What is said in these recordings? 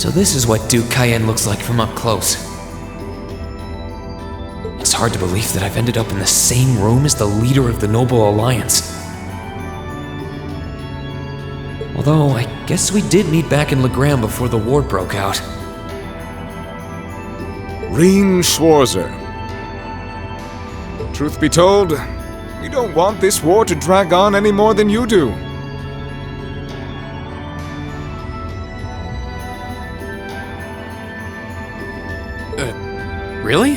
So this is what Duke Cayenne looks like from up close. It's hard to believe that I've ended up in the same room as the leader of the Noble Alliance. Although, I guess we did meet back in Legram before the war broke out. Rean Schwarzer. Truth be told, we don't want this war to drag on any more than you do. Really?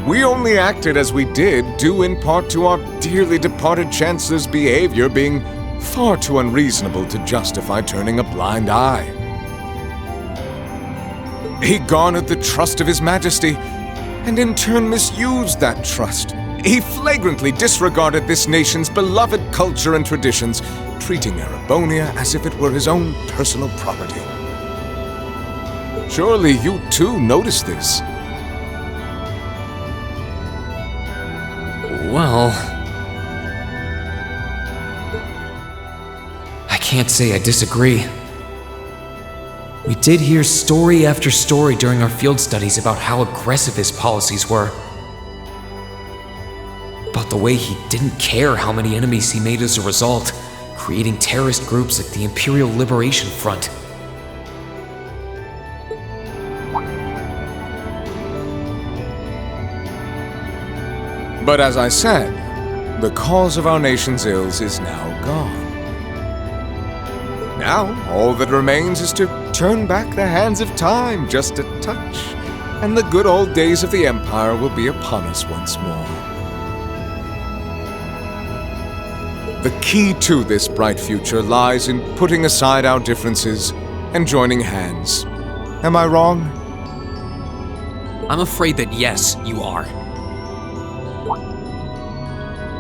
We only acted as we did due in part to our dearly departed Chancellor's behavior being far too unreasonable to justify turning a blind eye. He garnered the trust of His Majesty, and in turn misused that trust. He flagrantly disregarded this nation's beloved culture and traditions, treating Erebonia as if it were his own personal property. Surely you too noticed this. Well, I can't say I disagree. We did hear story after story during our field studies about how aggressive his policies were. About the way he didn't care how many enemies he made as a result, creating terrorist groups like the Imperial Liberation Front. But as I said, the cause of our nation's ills is now gone. Now, all that remains is to turn back the hands of time just a touch, and the good old days of the Empire will be upon us once more. The key to this bright future lies in putting aside our differences and joining hands. Am I wrong? I'm afraid that yes, you are.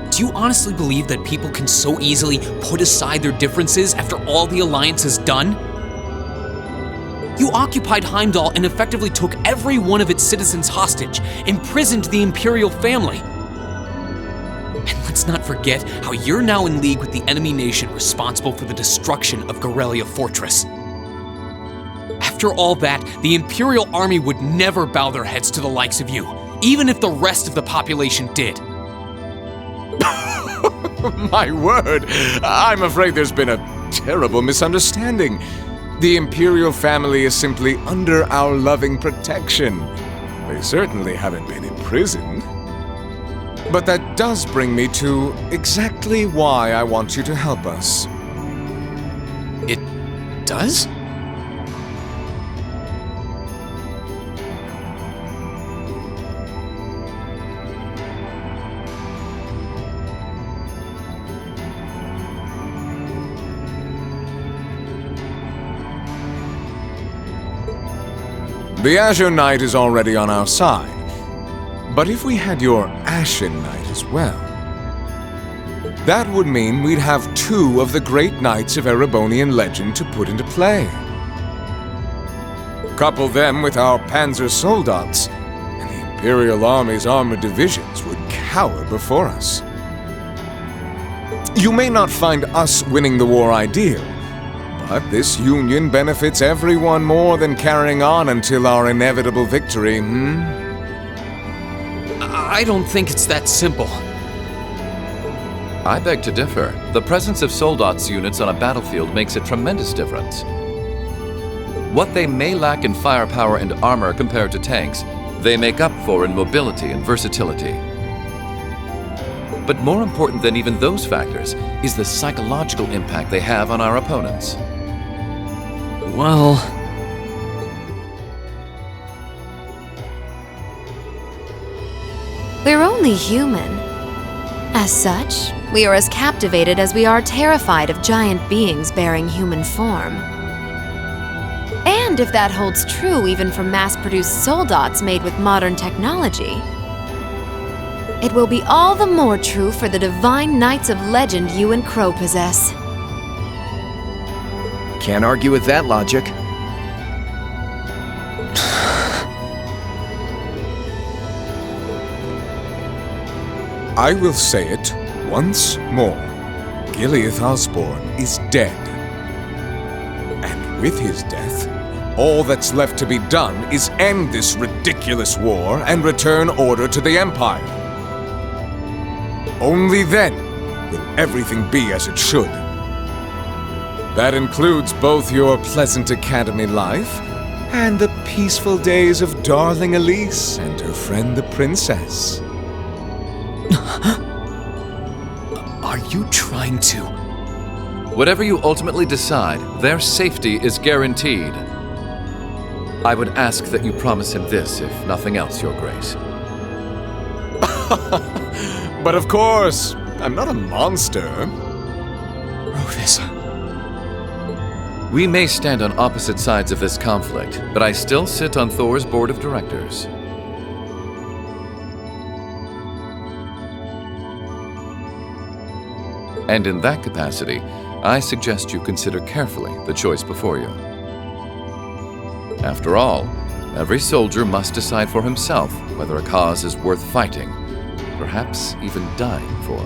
Do you honestly believe that people can so easily put aside their differences after all the Alliance has done? You occupied Heimdall and effectively took every one of its citizens hostage, imprisoned the Imperial family. And let's not forget how you're now in league with the enemy nation responsible for the destruction of Gorelia Fortress. After all that, the Imperial army would never bow their heads to the likes of you, even if the rest of the population did. My word, I'm afraid there's been a terrible misunderstanding. The Imperial family is simply under our loving protection. They certainly haven't been in prison. But that does bring me to exactly why I want you to help us. It does? The Azure Knight is already on our side, but if we had your Ashen Knight as well, that would mean we'd have two of the great knights of Erebonian legend to put into play. Couple them with our Panzer Soldats, and the Imperial Army's armored divisions would cower before us. You may not find us winning the war ideal, but this union benefits everyone more than carrying on until our inevitable victory, I don't think it's that simple. I beg to differ. The presence of Soldats units on a battlefield makes a tremendous difference. What they may lack in firepower and armor compared to tanks, they make up for in mobility and versatility. But more important than even those factors is the psychological impact they have on our opponents. Well... We're only human. As such, we are as captivated as we are terrified of giant beings bearing human form. And if that holds true even for mass-produced soldats made with modern technology, it will be all the more true for the divine knights of legend you and Crow possess. Can't argue with that logic. I will say it Once more, Gileath Osborne is dead. And with his death, all that's left to be done is end this ridiculous war and return order to the Empire. Only then will everything be as it should. That includes both your pleasant academy life and the peaceful days of darling Elise and her friend the princess. Are you trying to... Whatever you ultimately decide, their safety is guaranteed. I would ask that you promise him this, if nothing else, Your Grace. But of course, I'm not a monster. Rufus... We may stand on opposite sides of this conflict, but I still sit on Thor's board of directors. And in that capacity, I suggest you consider carefully the choice before you. After all, every soldier must decide for himself whether a cause is worth fighting, perhaps even dying for.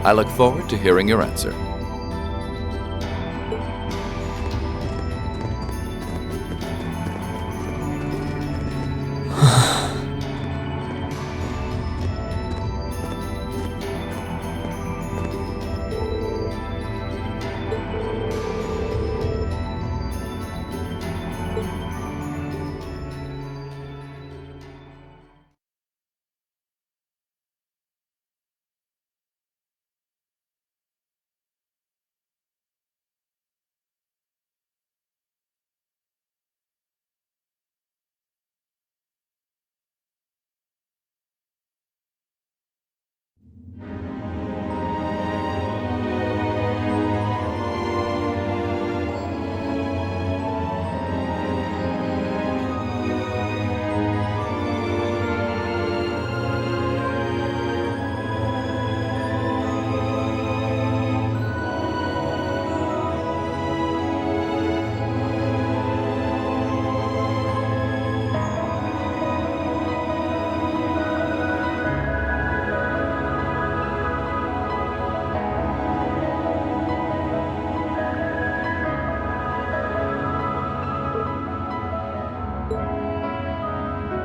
I look forward to hearing your answer.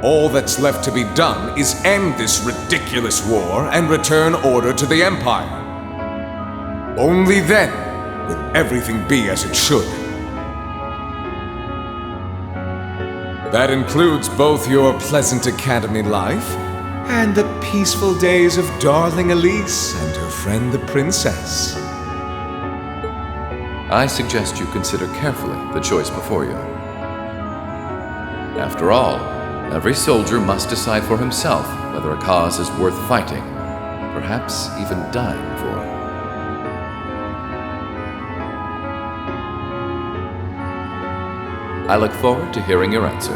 All that's left to be done is end this ridiculous war and return order to the Empire. Only then will everything be as it should. That includes both your pleasant academy life and the peaceful days of darling Elise and her friend the princess. I suggest you consider carefully the choice before you. After all, every soldier must decide for himself whether a cause is worth fighting, perhaps even dying for. I look forward to hearing your answer.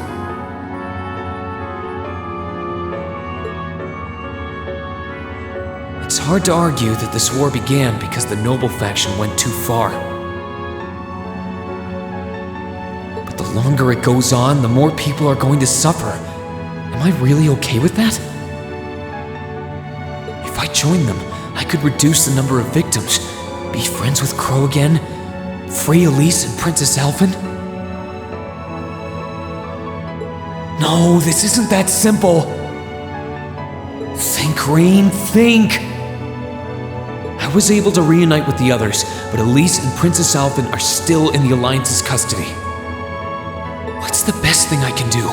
It's hard to argue that this war began because the noble faction went too far. But the longer it goes on, the more people are going to suffer. Am I really okay with that? If I joined them, I could reduce the number of victims, be friends with Crow again, free Elise and Princess Alphen. No, this isn't that simple. Think, Rean, think! I was able to reunite with the others, but Elise and Princess Alphen are still in the Alliance's custody. What's the best thing I can do?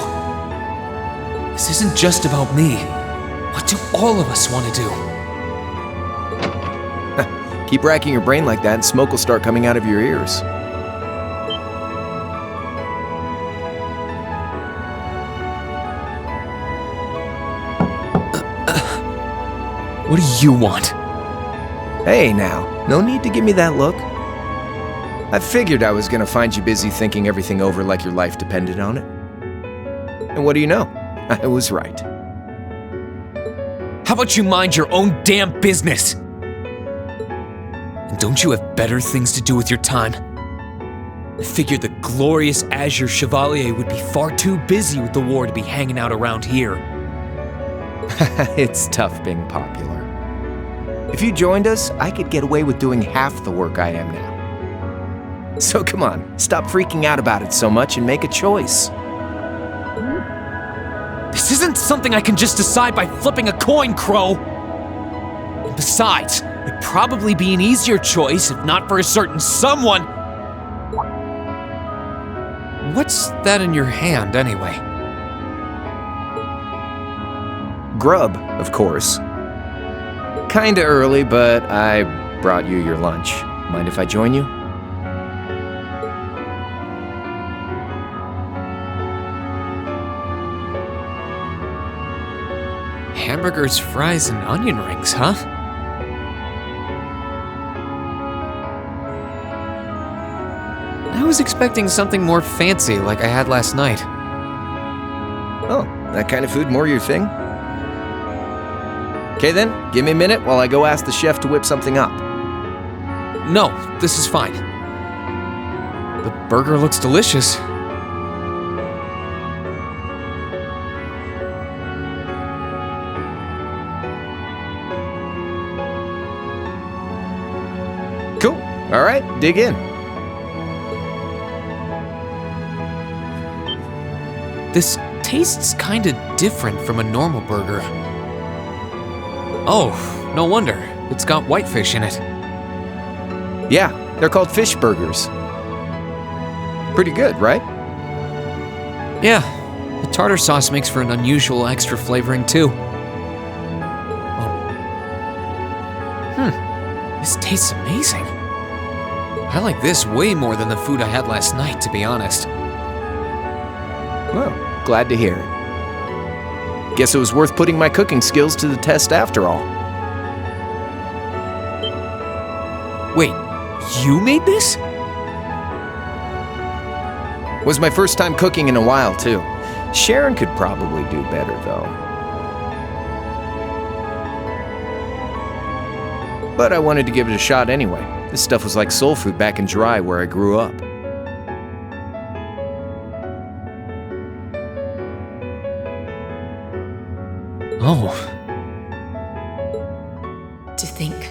This isn't just about me. What do all of us want to do? Keep racking your brain like that and smoke will start coming out of your ears. What do you want? Hey now, no need to give me that look. I figured I was gonna find you busy thinking everything over like your life depended on it. And what do you know? I was right. How about you mind your own damn business? And don't you have better things to do with your time? I figured the glorious Azure Chevalier would be far too busy with the war to be hanging out around here. It's tough being popular. If you joined us, I could get away with doing half the work I am now. So come on, stop freaking out about it so much and make a choice. This isn't something I can just decide by flipping a coin, Crow. And besides, it'd probably be an easier choice if not for a certain someone. What's that in your hand, anyway? Grub, of course. Kinda early, but I brought you your lunch. Mind if I join you? Hamburgers, fries, and onion rings, huh? I was expecting something more fancy like I had last night. Oh, that kind of food more your thing? Okay then, give me a minute while I go ask the chef to whip something up. No, this is fine. The burger looks delicious. Cool. All right, dig in. This tastes kinda different from a normal burger. Oh, no wonder. It's got whitefish in it. Yeah, they're called fish burgers. Pretty good, right? Yeah, the tartar sauce makes for an unusual extra flavoring too. This tastes amazing. I like this way more than the food I had last night, to be honest. Well, glad to hear it. Guess it was worth putting my cooking skills to the test after all. Wait, you made this? Was my first time cooking in a while, too. Sharon could probably do better, though. But I wanted to give it a shot anyway. This stuff was like soul food back in Dry, where I grew up. Oh. To think,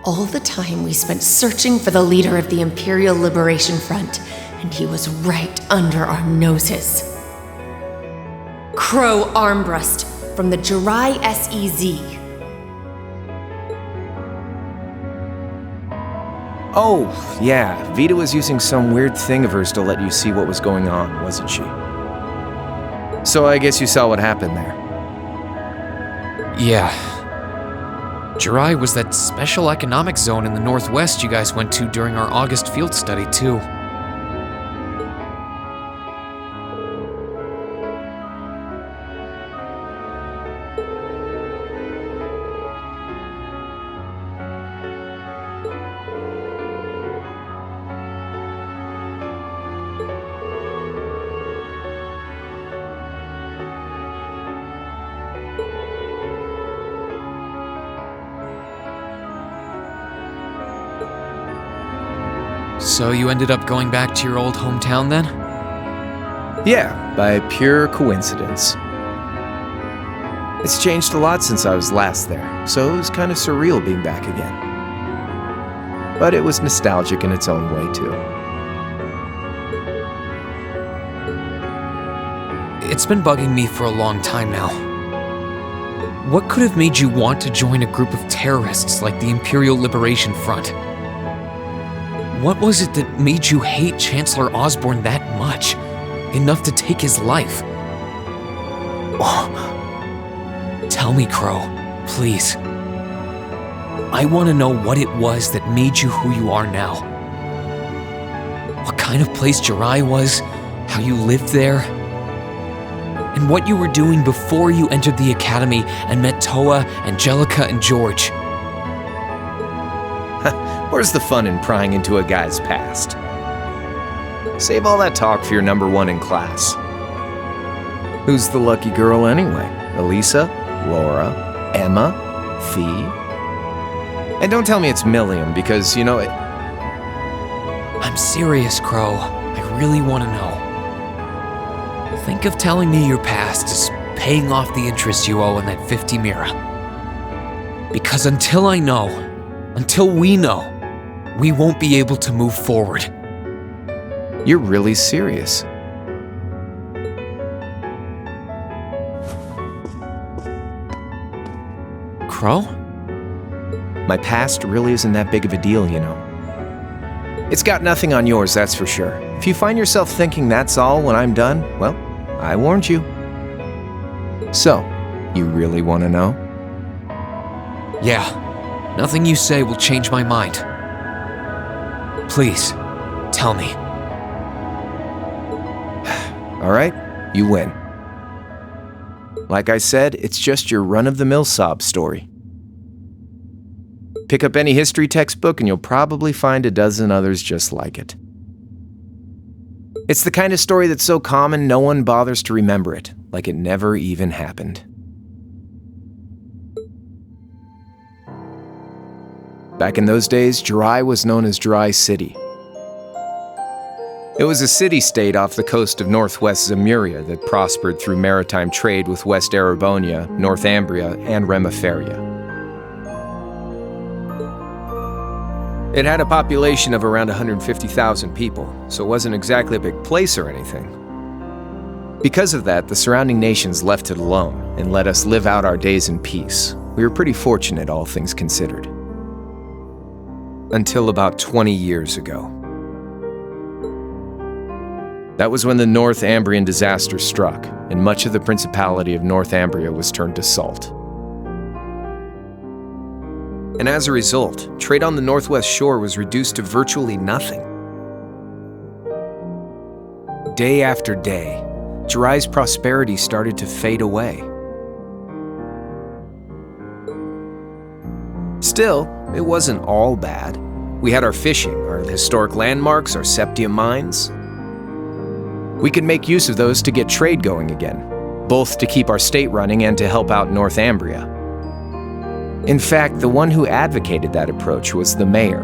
all the time we spent searching for the leader of the Imperial Liberation Front, and he was right under our noses. Crow Armbrust from the Jirai SEZ. Oh, yeah, Vita was using some weird thing of hers to let you see what was going on, wasn't she? So I guess you saw what happened there. Yeah. Jirai was that special economic zone in the Northwest you guys went to during our August field study, too. So you ended up going back to your old hometown then? Yeah, by pure coincidence. It's changed a lot since I was last there, so it was kind of surreal being back again. But it was nostalgic in its own way, too. It's been bugging me for a long time now. What could have made you want to join a group of terrorists like the Imperial Liberation Front? What was it that made you hate Chancellor Osborne that much? Enough to take his life? Oh. Tell me, Crow, please. I want to know what it was that made you who you are now. What kind of place Jirai was, how you lived there, and what you were doing before you entered the academy and met Toa, Angelica, and George. Where's the fun in prying into a guy's past? Save all that talk for your number one in class. Who's the lucky girl anyway? Elisa? Laura? Emma? Fee? And don't tell me it's Milliam, because, you know, it... I'm serious, Crow. I really want to know. Think of telling me your past as paying off the interest you owe in that 50 Mira. Because until I know, until we know, we won't be able to move forward. You're really serious. Crow? My past really isn't that big of a deal, you know. It's got nothing on yours, that's for sure. If you find yourself thinking that's all when I'm done, well, I warned you. So, you really want to know? Yeah, nothing you say will change my mind. Please, tell me. All right, you win. Like I said, it's just your run-of-the-mill sob story. Pick up any history textbook and you'll probably find a dozen others just like it. It's the kind of story that's so common no one bothers to remember it, like it never even happened. Back in those days, Jirai was known as Jirai City. It was a city-state off the coast of northwest Zemuria that prospered through maritime trade with West Erebonia, Northumbria, and Remiferia. It had a population of around 150,000 people, so it wasn't exactly a big place or anything. Because of that, the surrounding nations left it alone and let us live out our days in peace. We were pretty fortunate, all things considered. Until about 20 years ago. That was when the Northumbrian disaster struck, and much of the Principality of Northumbria was turned to salt. And as a result, trade on the northwest shore was reduced to virtually nothing. Day after day, Jirai's prosperity started to fade away. Still, it wasn't all bad. We had our fishing, our historic landmarks, our septium mines. We could make use of those to get trade going again, both to keep our state running and to help out Northumbria. In fact, the one who advocated that approach was the mayor,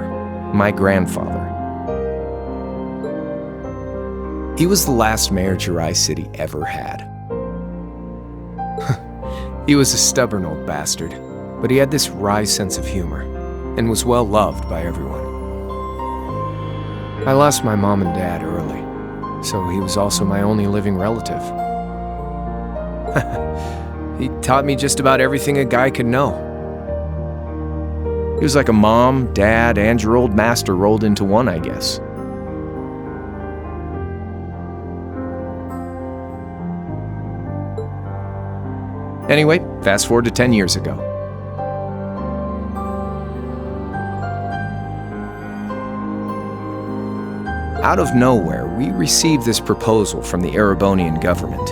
my grandfather. He was the last mayor Jirai City ever had. He was a stubborn old bastard, but he had this wry sense of humor, and was well loved by everyone. I lost my mom and dad early, so he was also my only living relative. He taught me just about everything a guy could know. He was like a mom, dad, and your old master rolled into one, I guess. Anyway, fast forward to 10 years ago. Out of nowhere, we received this proposal from the Erebonian government.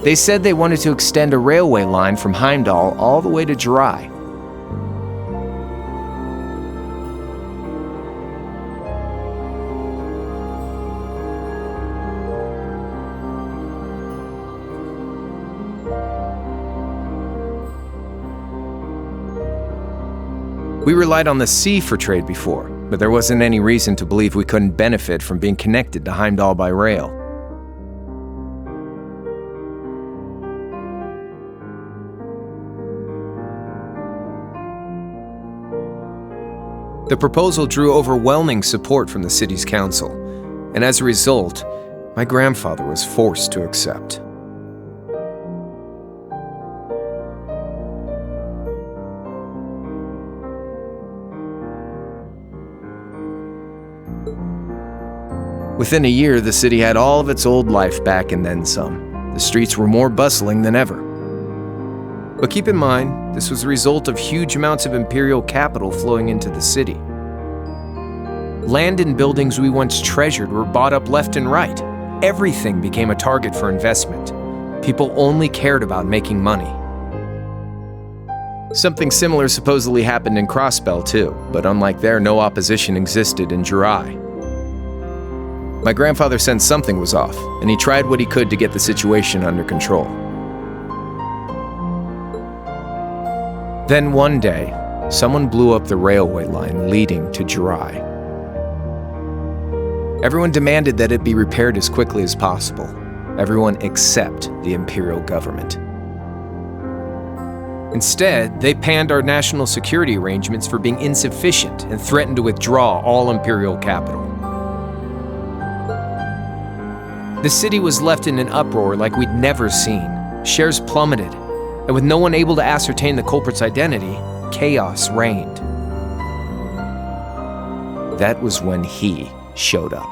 They said they wanted to extend a railway line from Heimdall all the way to Jirai. We relied on the sea for trade before, but there wasn't any reason to believe we couldn't benefit from being connected to Heimdall by rail. The proposal drew overwhelming support from the city's council, and as a result, my grandfather was forced to accept. Within a year, the city had all of its old life back and then some. The streets were more bustling than ever. But keep in mind, this was the result of huge amounts of imperial capital flowing into the city. Land and buildings we once treasured were bought up left and right. Everything became a target for investment. People only cared about making money. Something similar supposedly happened in Crossbell too, but unlike there, no opposition existed in Jirai. My grandfather sensed something was off, and he tried what he could to get the situation under control. Then one day, someone blew up the railway line leading to Jirai. Everyone demanded that it be repaired as quickly as possible. Everyone except the Imperial government. Instead, they panned our national security arrangements for being insufficient and threatened to withdraw all Imperial capital. The city was left in an uproar like we'd never seen. Shares plummeted, and with no one able to ascertain the culprit's identity, chaos reigned. That was when he showed up.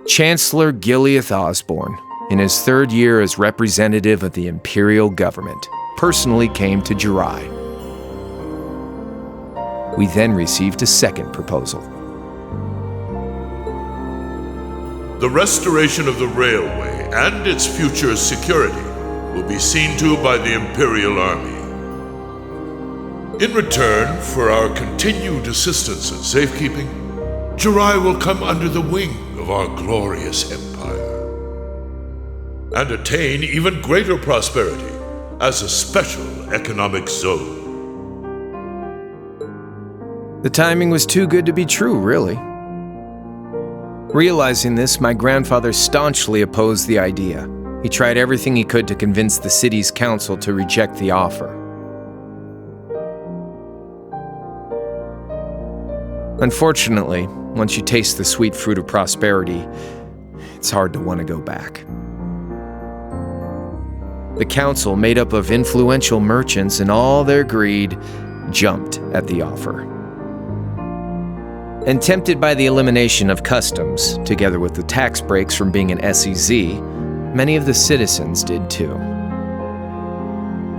Chancellor Gileath Osborne, in his third year as representative of the Imperial government, personally came to Jirai. We then received a second proposal. The restoration of the railway and its future security will be seen to by the Imperial Army. In return for our continued assistance in safekeeping, Jirai will come under the wing of our glorious empire and attain even greater prosperity as a special economic zone. The timing was too good to be true, really. Realizing this, my grandfather staunchly opposed the idea. He tried everything he could to convince the city's council to reject the offer. Unfortunately, once you taste the sweet fruit of prosperity, it's hard to want to go back. The council, made up of influential merchants and all their greed, jumped at the offer. And tempted by the elimination of customs, together with the tax breaks from being an SEZ, many of the citizens did too.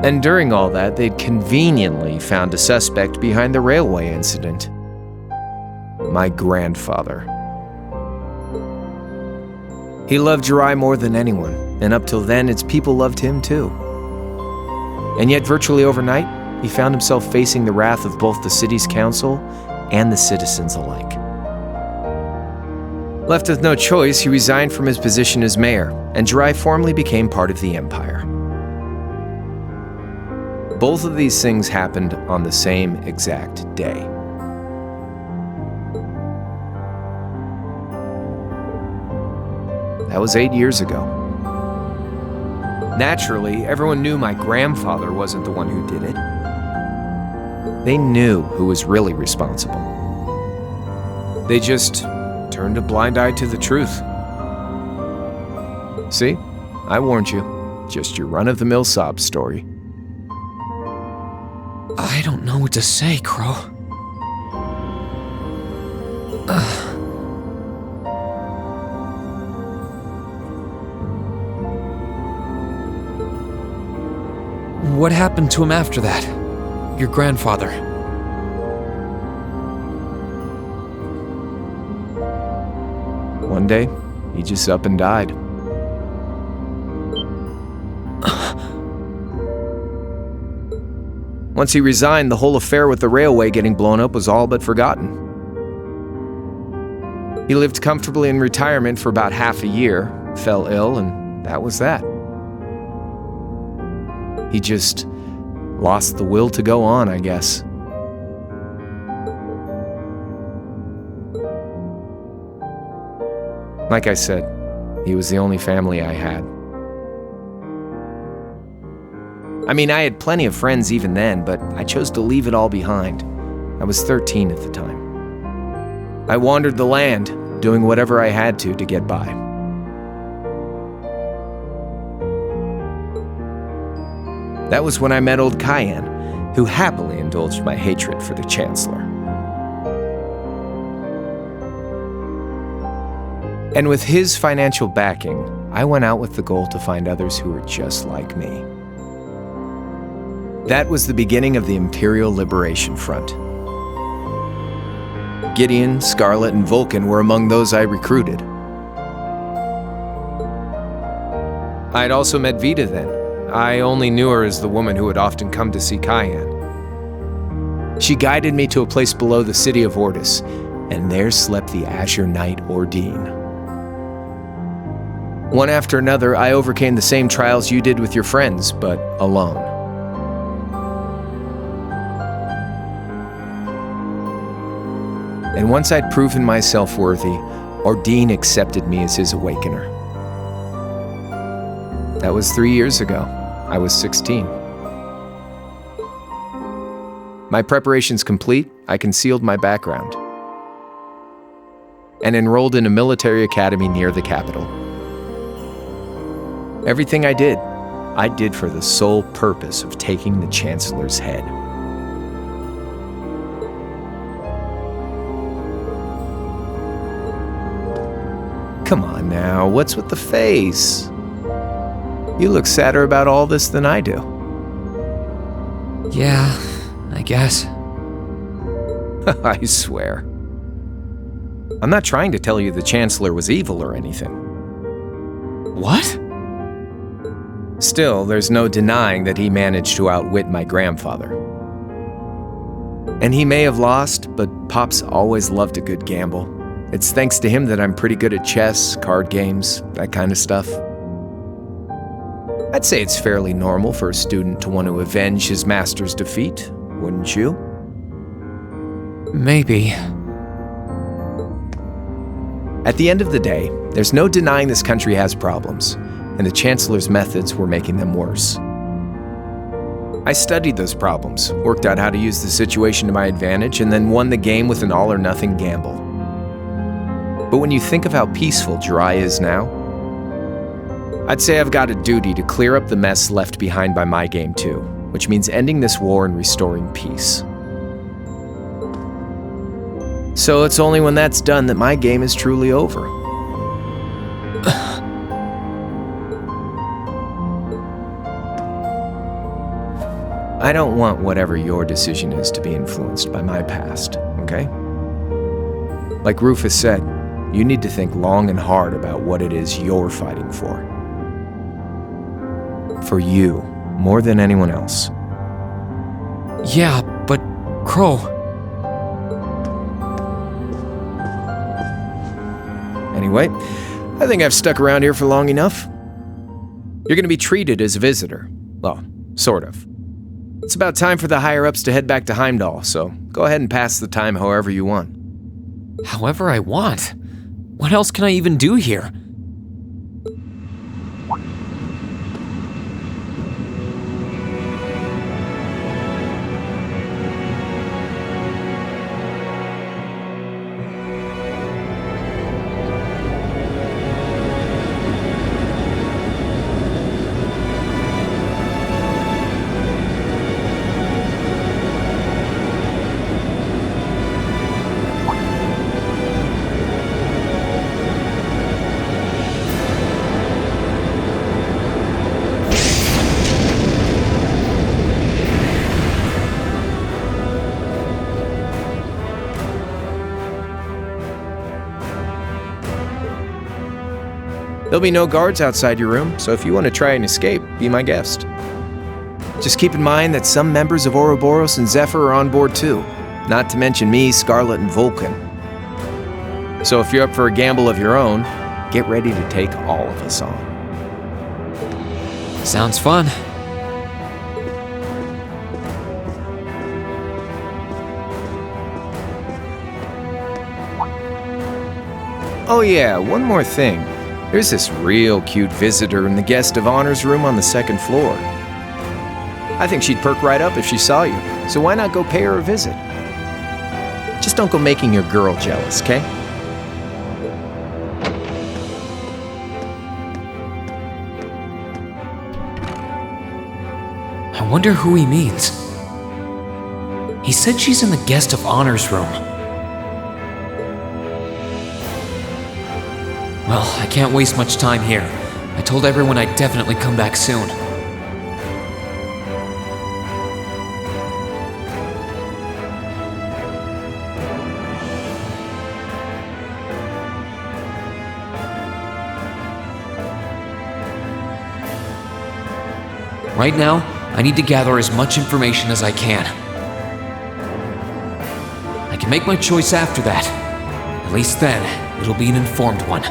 And during all that, they'd conveniently found a suspect behind the railway incident. My grandfather. He loved Jirai more than anyone, and up till then, its people loved him too. And yet, virtually overnight, he found himself facing the wrath of both the city's council and the citizens alike. Left with no choice, he resigned from his position as mayor, and Jirai formally became part of the Empire. Both of these things happened on the same exact day. That was 8 years ago. Naturally, everyone knew my grandfather wasn't the one who did it. They knew who was really responsible. They just turned a blind eye to the truth. See? I warned you. Just your run-of-the-mill sob story. I don't know what to say, Crow. What happened to him after that? Your grandfather. One day, he just up and died. Once he resigned, the whole affair with the railway getting blown up was all but forgotten. He lived comfortably in retirement for about half a year, fell ill, and that was that. He just lost the will to go on, I guess. Like I said, he was the only family I had. I mean, I had plenty of friends even then, but I chose to leave it all behind. I was 13 at the time. I wandered the land, doing whatever I had to get by. That was when I met old Cayenne, who happily indulged my hatred for the Chancellor. And with his financial backing, I went out with the goal to find others who were just like me. That was the beginning of the Imperial Liberation Front. Gideon, Scarlet, and Vulcan were among those I recruited. I'd also met Vita then. I only knew her as the woman who would often come to see Cayenne. She guided me to a place below the city of Ortis, and there slept the Azure Knight Ordine. One after another, I overcame the same trials you did with your friends, but alone. And once I'd proven myself worthy, Ordine accepted me as his awakener. That was 3 years ago. I was 16. My preparations complete, I concealed my background and enrolled in a military academy near the capital. Everything I did for the sole purpose of taking the Chancellor's head. Come on now, what's with the face? You look sadder about all this than I do. Yeah, I guess. I swear. I'm not trying to tell you the Chancellor was evil or anything. What? Still, there's no denying that he managed to outwit my grandfather. And he may have lost, but Pop's always loved a good gamble. It's thanks to him that I'm pretty good at chess, card games, that kind of stuff. I'd say it's fairly normal for a student to want to avenge his master's defeat, wouldn't you? Maybe. At the end of the day, there's no denying this country has problems, and the Chancellor's methods were making them worse. I studied those problems, worked out how to use the situation to my advantage, and then won the game with an all-or-nothing gamble. But when you think of how peaceful Jirai is now, I'd say I've got a duty to clear up the mess left behind by my game too, which means ending this war and restoring peace. So it's only when that's done that my game is truly over. I don't want whatever your decision is to be influenced by my past, okay? Like Rufus said, you need to think long and hard about what it is you're fighting for. For you, more than anyone else. Yeah, but Crow... Anyway, I think I've stuck around here for long enough. You're gonna be treated as a visitor. Well, sort of. It's about time for the higher-ups to head back to Heimdall, so go ahead and pass the time however you want. However I want? What else can I even do here? There'll be no guards outside your room, so if you want to try and escape, be my guest. Just keep in mind that some members of Ouroboros and Zephyr are on board too, not to mention me, Scarlet, and Vulcan. So if you're up for a gamble of your own, get ready to take all of us on. Sounds fun. Oh yeah, one more thing. There's this real cute visitor in the guest of honors room on the second floor. I think she'd perk right up if she saw you, so why not go pay her a visit? Just don't go making your girl jealous, okay? I wonder who he means. He said she's in the guest of honors room. Well, I can't waste much time here. I told everyone I'd definitely come back soon. Right now, I need to gather as much information as I can. I can make my choice after that. At least then, it'll be an informed one.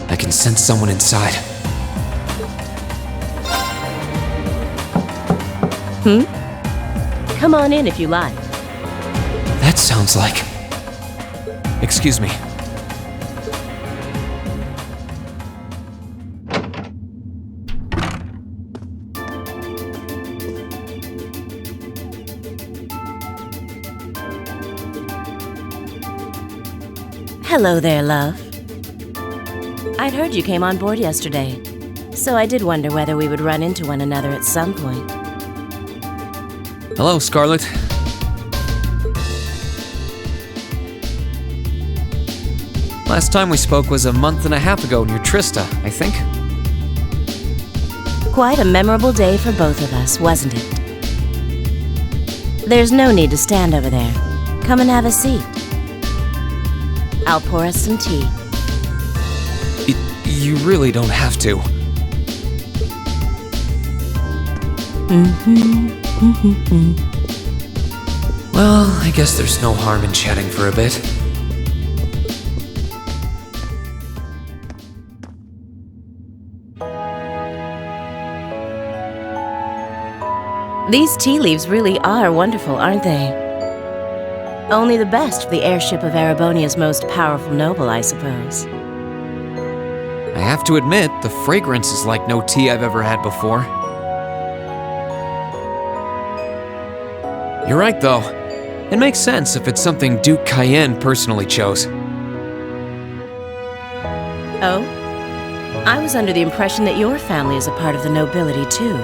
I can sense someone inside. Come on in if you like. That sounds like... Excuse me. Hello there, love. I'd heard you came on board yesterday, so I did wonder whether we would run into one another at some point. Hello, Scarlet. Last time we spoke was a month and a half ago near Trista, I think. Quite a memorable day for both of us, wasn't it? There's no need to stand over there. Come and have a seat. I'll pour us some tea. You really don't have to. Well, I guess there's no harm in chatting for a bit. These tea leaves really are wonderful, aren't they? Only the best for the airship of Erebonia's most powerful noble, I suppose. I have to admit, the fragrance is like no tea I've ever had before. You're right, though. It makes sense if it's something Duke Cayenne personally chose. Oh? I was under the impression that your family is a part of the nobility, too.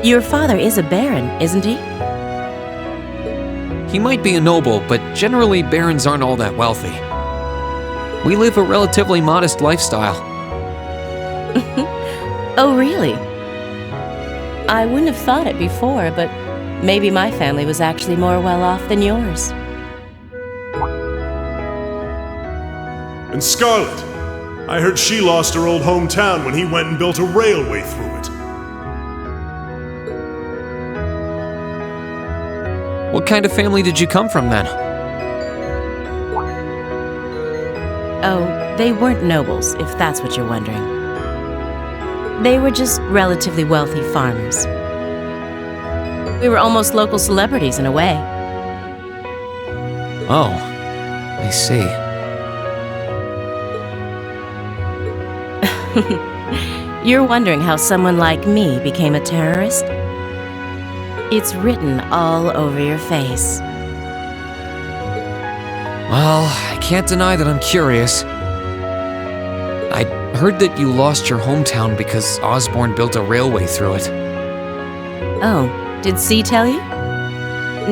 Your father is a baron, isn't he? He might be a noble, but generally barons aren't all that wealthy. We live a relatively modest lifestyle. Oh, really? I wouldn't have thought it before, but maybe my family was actually more well-off than yours. And Scarlet, I heard she lost her old hometown when he went and built a railway through it. What kind of family did you come from, then? Oh, they weren't nobles, if that's what you're wondering. They were just relatively wealthy farmers. We were almost local celebrities in a way. Oh, I see. You're wondering how someone like me became a terrorist? It's written all over your face. Well, I can't deny that I'm curious. I heard that you lost your hometown because Osborne built a railway through it. Oh, did C tell you?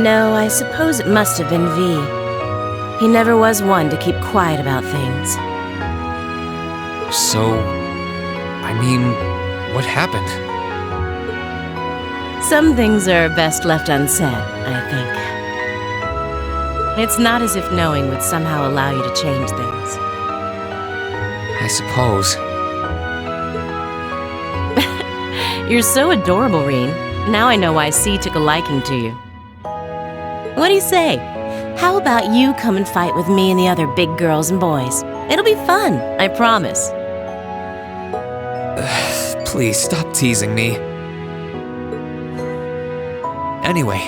No, I suppose it must have been V. He never was one to keep quiet about things. So, I mean, what happened? Some things are best left unsaid, I think. It's not as if knowing would somehow allow you to change things. I suppose. You're so adorable, Rean. Now I know why C took a liking to you. What do you say? How about you come and fight with me and the other big girls and boys? It'll be fun, I promise. Please, stop teasing me. Anyway,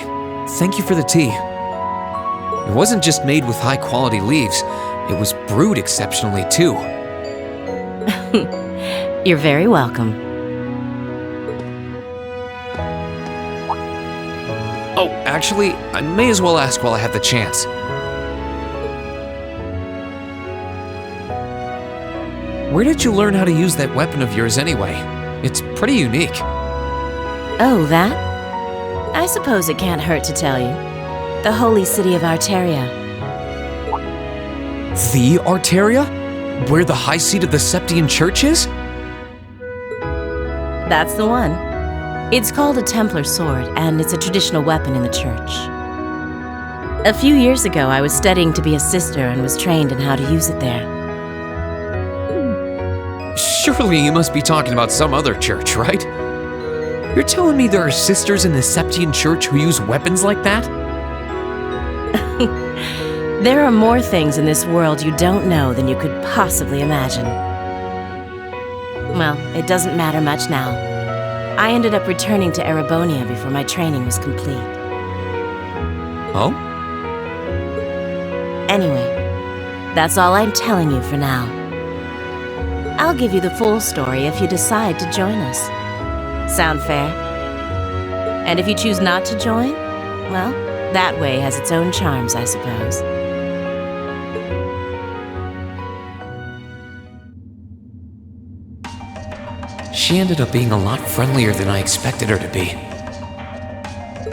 thank you for the tea. It wasn't just made with high-quality leaves. It was brewed exceptionally, too. You're very welcome. Oh, actually, I may as well ask while I have the chance. Where did you learn how to use that weapon of yours anyway? It's pretty unique. Oh, that? I suppose it can't hurt to tell you. The holy city of Arteria. The Arteria? Where the high seat of the Septian Church is? That's the one. It's called a Templar Sword, and it's a traditional weapon in the church. A few years ago, I was studying to be a sister and was trained in how to use it there. Surely you must be talking about some other church, right? You're telling me there are sisters in the Septian Church who use weapons like that? There are more things in this world you don't know than you could possibly imagine. Well, it doesn't matter much now. I ended up returning to Erebonia before my training was complete. Oh? Anyway, that's all I'm telling you for now. I'll give you the full story if you decide to join us. Sound fair? And if you choose not to join, well, that way has its own charms, I suppose. She ended up being a lot friendlier than I expected her to be.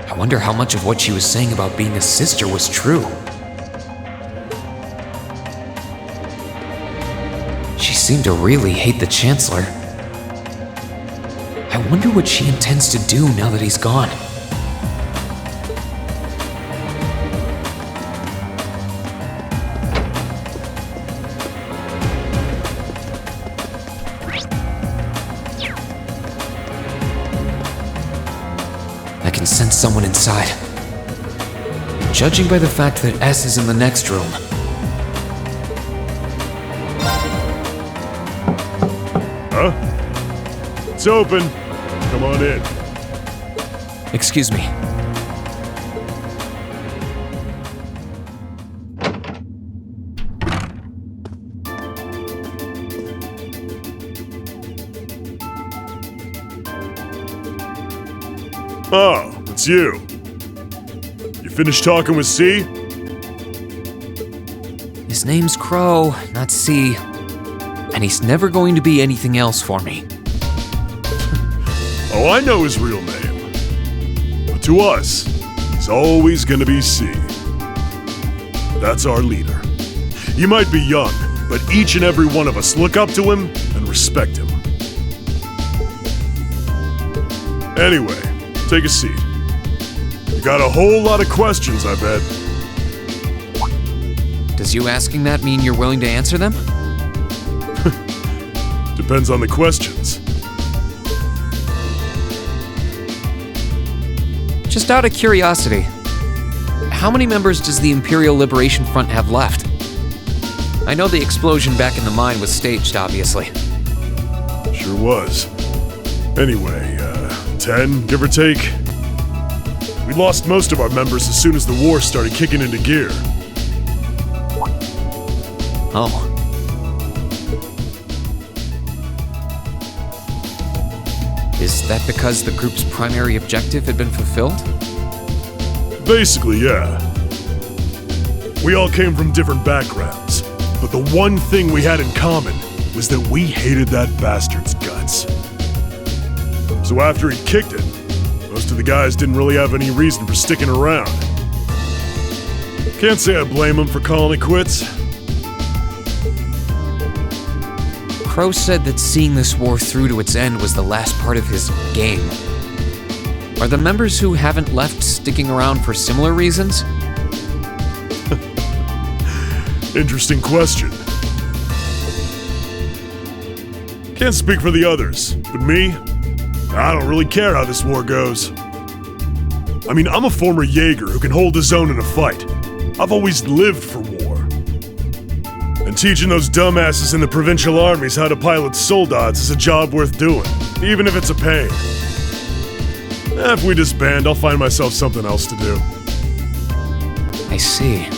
I wonder how much of what she was saying about being a sister was true. She seemed to really hate the Chancellor. I wonder what she intends to do now that he's gone. I can sense someone inside. Judging by the fact that S is in the next room. Huh? It's open. Come on in. Excuse me. Oh, it's you. You finished talking with C? His name's Crow, not C. And he's never going to be anything else for me. Oh, I know his real name. But to us, he's always gonna be C. That's our leader. He might be young, but each and every one of us look up to him and respect him. Anyway, take a seat. You got a whole lot of questions, I bet. Does you asking that mean you're willing to answer them? Depends on the questions. Just out of curiosity, how many members does the Imperial Liberation Front have left? I know the explosion back in the mine was staged, obviously. Sure was. Anyway, 10, give or take. We lost most of our members as soon as the war started kicking into gear. Oh. Is that because the group's primary objective had been fulfilled? Basically, yeah. We all came from different backgrounds, but the one thing we had in common was that we hated that bastard's guts. So after he kicked it, most of the guys didn't really have any reason for sticking around. Can't say I blame him for calling it quits. Crow said that seeing this war through to its end was the last part of his game. Are the members who haven't left sticking around for similar reasons? Interesting question. Can't speak for the others, but me, I don't really care how this war goes. I mean, I'm a former Jaeger who can hold his own in a fight. I've always lived for war. And teaching those dumbasses in the provincial armies how to pilot soldats is a job worth doing, even if it's a pain. If we disband, I'll find myself something else to do. I see.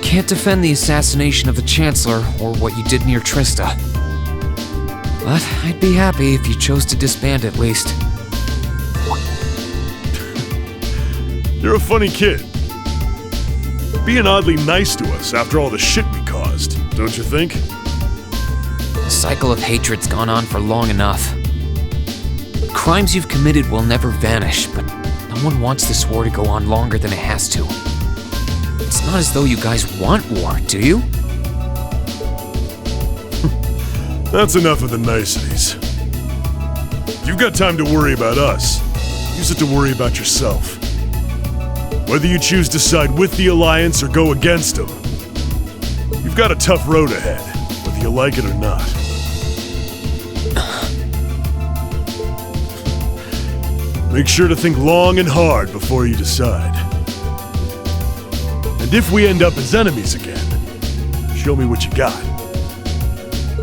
can't defend the assassination of the Chancellor or what you did near Trista. But I'd be happy if you chose to disband at least. You're a funny kid. Being oddly nice to us after all the shit we caused, don't you think? The cycle of hatred's gone on for long enough. Crimes you've committed will never vanish, but no one wants this war to go on longer than it has to. It's not as though you guys want war, do you? That's enough of the niceties. You've got time to worry about us. Use it to worry about yourself. Whether you choose to side with the Alliance or go against them, you've got a tough road ahead, whether you like it or not. Make sure to think long and hard before you decide. And if we end up as enemies again, show me what you got.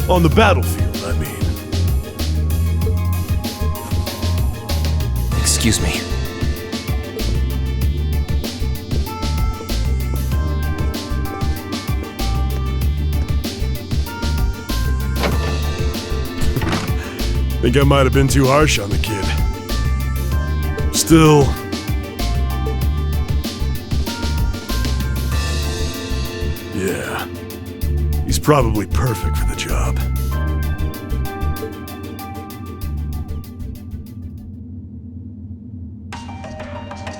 On the battlefield, I mean. Excuse me. Think I might have been too harsh on the kid. Still... yeah. He's probably perfect for the job.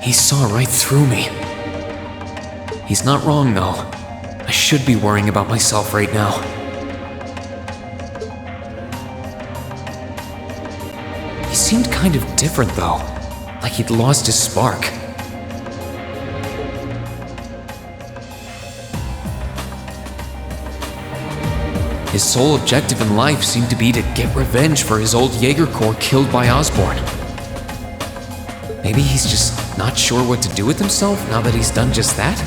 He saw right through me. He's not wrong, though. I should be worrying about myself right now. He seemed kind of different, though. Like he'd lost his spark. His sole objective in life seemed to be to get revenge for his old Jaeger Corps killed by Osborn. Maybe he's just not sure what to do with himself now that he's done just that?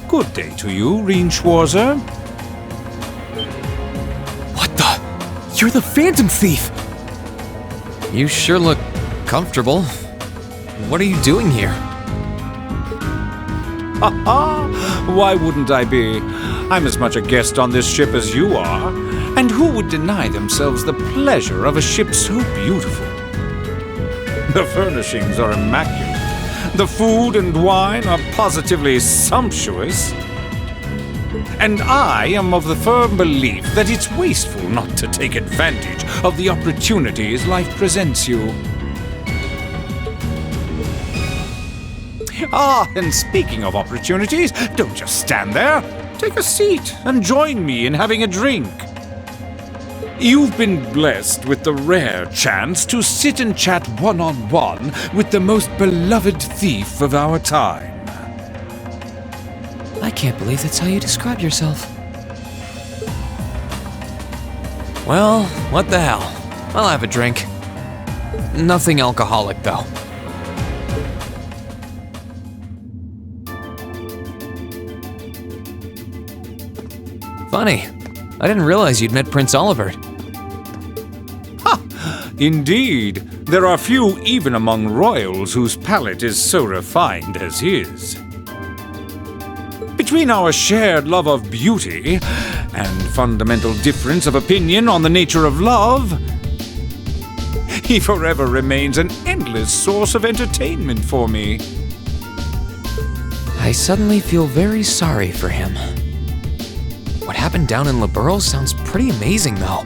Good day to you, Rean Schwarzer. What the? You're the Phantom Thief! You sure look comfortable. What are you doing here? Ha ha! Why wouldn't I be? I'm as much a guest on this ship as you are. And who would deny themselves the pleasure of a ship so beautiful? The furnishings are immaculate. The food and wine are positively sumptuous. And I am of the firm belief that it's wasteful not to take advantage of the opportunities life presents you. Ah, and speaking of opportunities, don't just stand there. Take a seat and join me in having a drink. You've been blessed with the rare chance to sit and chat one-on-one with the most beloved thief of our time. I can't believe that's how you describe yourself. Well, what the hell? I'll have a drink. Nothing alcoholic, though. Funny. I didn't realize you'd met Prince Olivert. Ha! Indeed. There are few even among royals whose palate is so refined as his. Between our shared love of beauty and fundamental difference of opinion on the nature of love, he forever remains an endless source of entertainment for me. I suddenly feel very sorry for him. What happened down in Liberl sounds pretty amazing, though.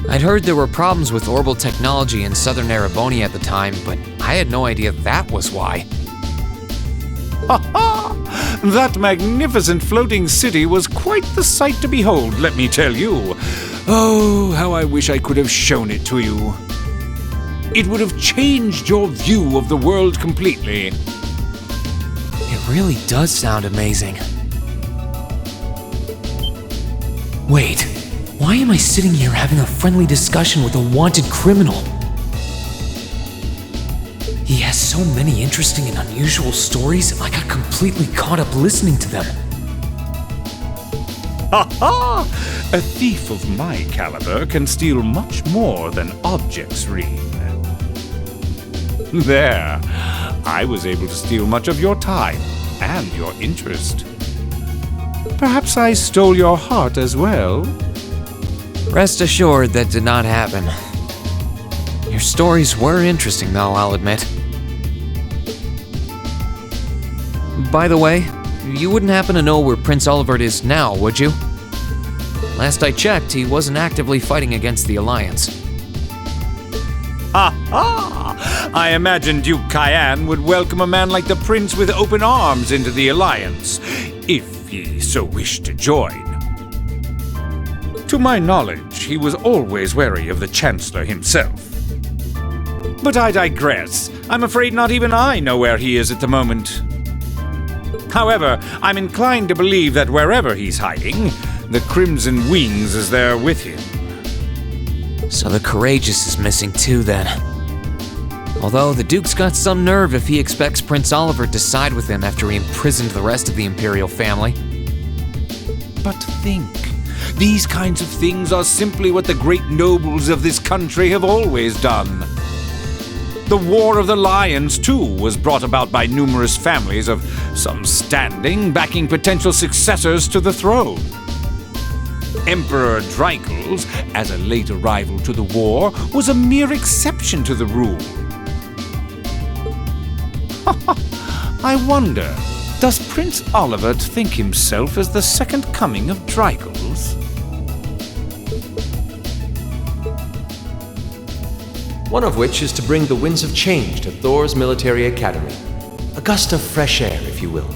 I'd heard there were problems with orbital technology in southern Erebonia at the time, but I had no idea that was why. Ha ha! That magnificent floating city was quite the sight to behold, let me tell you. Oh, how I wish I could have shown it to you. It would have changed your view of the world completely. It really does sound amazing. Wait, why am I sitting here having a friendly discussion with a wanted criminal? He has so many interesting and unusual stories, I got completely caught up listening to them. Ha ha! A thief of my caliber can steal much more than objects, Rean. There. I was able to steal much of your time and your interest. Perhaps I stole your heart as well? Rest assured that did not happen. Your stories were interesting, though, I'll admit. By the way, you wouldn't happen to know where Prince Olivert is now, would you? Last I checked, he wasn't actively fighting against the Alliance. Ha ha! I imagined Duke Cayenne would welcome a man like the Prince with open arms into the Alliance, if he so wished to join. To my knowledge, he was always wary of the Chancellor himself. But I digress. I'm afraid not even I know where he is at the moment. However, I'm inclined to believe that wherever he's hiding, the Crimson Wings is there with him. So the Courageous is missing too, then. Although the Duke's got some nerve if he expects Prince Olivert to side with him after he imprisoned the rest of the Imperial family. But think, these kinds of things are simply what the great nobles of this country have always done. The War of the Lions, too, was brought about by numerous families of some standing backing potential successors to the throne. Emperor Dreikel's, as a late arrival to the war, was a mere exception to the rule. I wonder, does Prince Olivert think himself as the second coming of Dreikel's? One of which is to bring the winds of change to Thor's military academy. A gust of fresh air, if you will.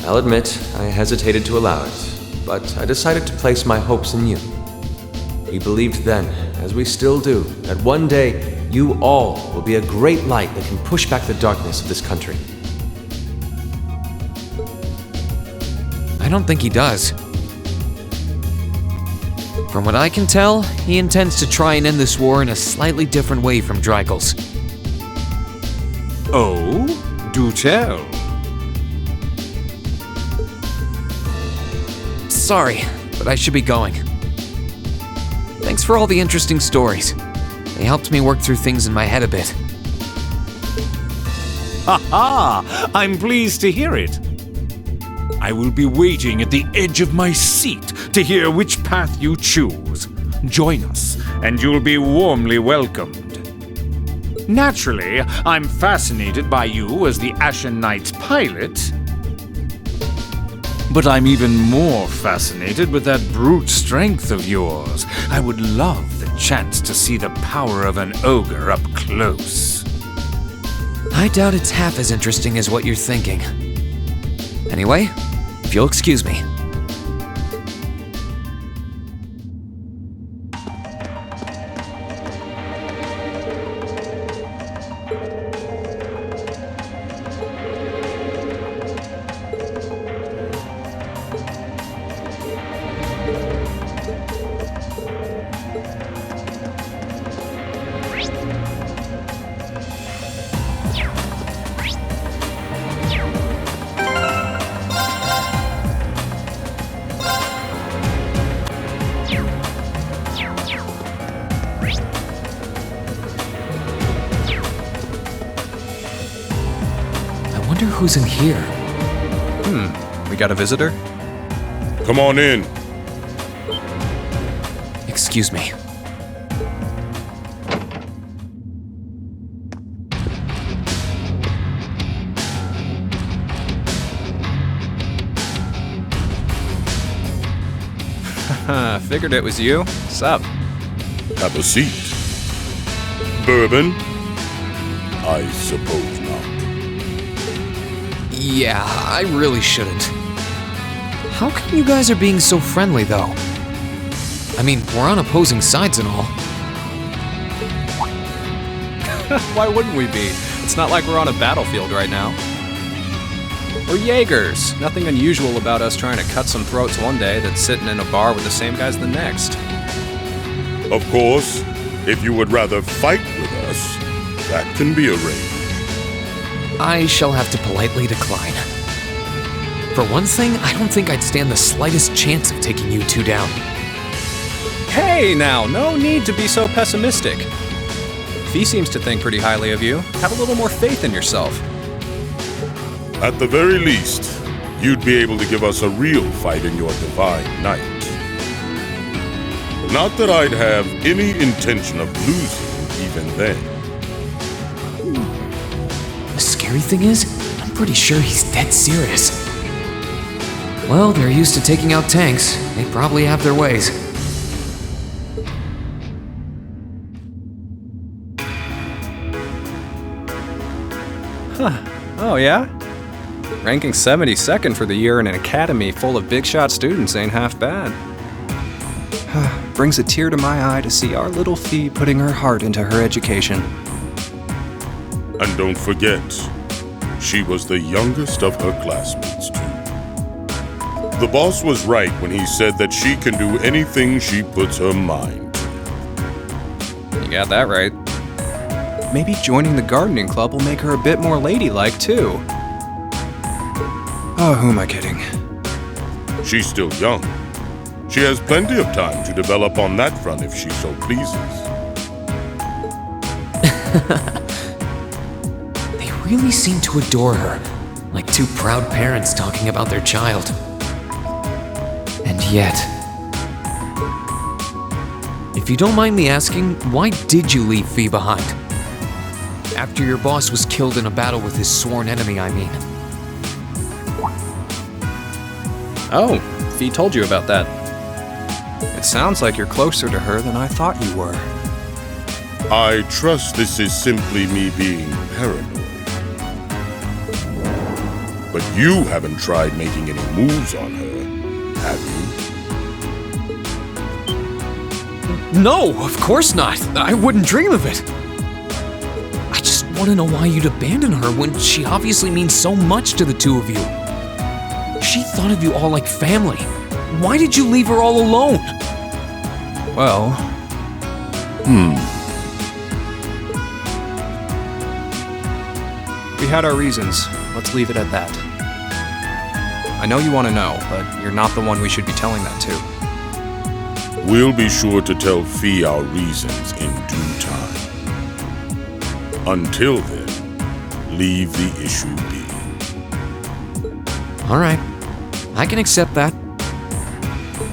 I'll admit, I hesitated to allow it, but I decided to place my hopes in you. We believed then, as we still do, that one day you all will be a great light that can push back the darkness of this country. I don't think he does. From what I can tell, he intends to try and end this war in a slightly different way from Dreikel's. Oh? Do tell. Sorry, but I should be going. Thanks for all the interesting stories. They helped me work through things in my head a bit. Ha ha! I'm pleased to hear it. I will be waiting at the edge of my seat to hear which path you choose. Join us, and you'll be warmly welcomed. Naturally, I'm fascinated by you as the Ashen Knight's pilot. But I'm even more fascinated with that brute strength of yours. I would love the chance to see the power of an ogre up close. I doubt it's half as interesting as what you're thinking. Anyway, if you'll excuse me. Who's in here? We got a visitor? Come on in. Excuse me. Figured it was you. Sup? Have a seat. Bourbon? I suppose not. Yeah, I really shouldn't. How come you guys are being so friendly, though? I mean, we're on opposing sides and all. Why wouldn't we be? It's not like we're on a battlefield right now. We're Jaegers. Nothing unusual about us trying to cut some throats one day that's sitting in a bar with the same guys the next. Of course, if you would rather fight with us, that can be arranged. I shall have to politely decline. For one thing, I don't think I'd stand the slightest chance of taking you two down. Hey now, no need to be so pessimistic. Fee seems to think pretty highly of you. Have a little more faith in yourself. At the very least, you'd be able to give us a real fight in your divine night. Not that I'd have any intention of losing even then. The scary thing is, I'm pretty sure he's dead serious. Well, they're used to taking out tanks. They probably have their ways. Huh. Oh, yeah? Ranking 72nd for the year in an academy full of big shot students ain't half bad. Brings a tear to my eye to see our little Fee putting her heart into her education. And don't forget, she was the youngest of her classmates, too. The boss was right when he said that she can do anything she puts her mind to. You got that right. Maybe joining the gardening club will make her a bit more ladylike, too. Oh, who am I kidding? She's still young. She has plenty of time to develop on that front if she so pleases. They really seem to adore her, like two proud parents talking about their child. And yet... If you don't mind me asking, why did you leave Fee behind? After your boss was killed in a battle with his sworn enemy, I mean. Oh, Fee told you about that. It sounds like you're closer to her than I thought you were. I trust this is simply me being paranoid. But you haven't tried making any moves on her, have you? No, of course not. I wouldn't dream of it. I just want to know why you'd abandon her when she obviously means so much to the two of you. She thought of you all like family. Why did you leave her all alone? Well... We had our reasons. Let's leave it at that. I know you want to know, but you're not the one we should be telling that to. We'll be sure to tell Fee our reasons in due time. Until then, leave the issue be. All right, I can accept that.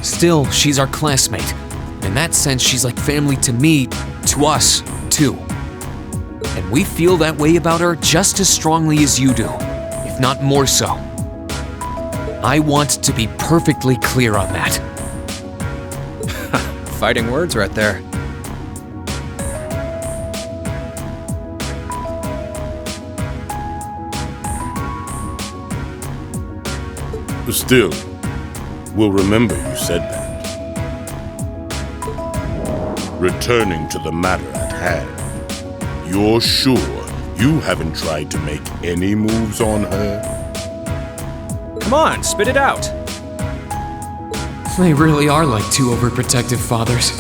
Still, she's our classmate. In that sense, she's like family to me, to us, too. And we feel that way about her just as strongly as you do, if not more so. I want to be perfectly clear on that. Fighting words right there. Still, we'll remember you said that. Returning to the matter at hand, you're sure you haven't tried to make any moves on her? Come on, spit it out. They really are like two overprotective fathers.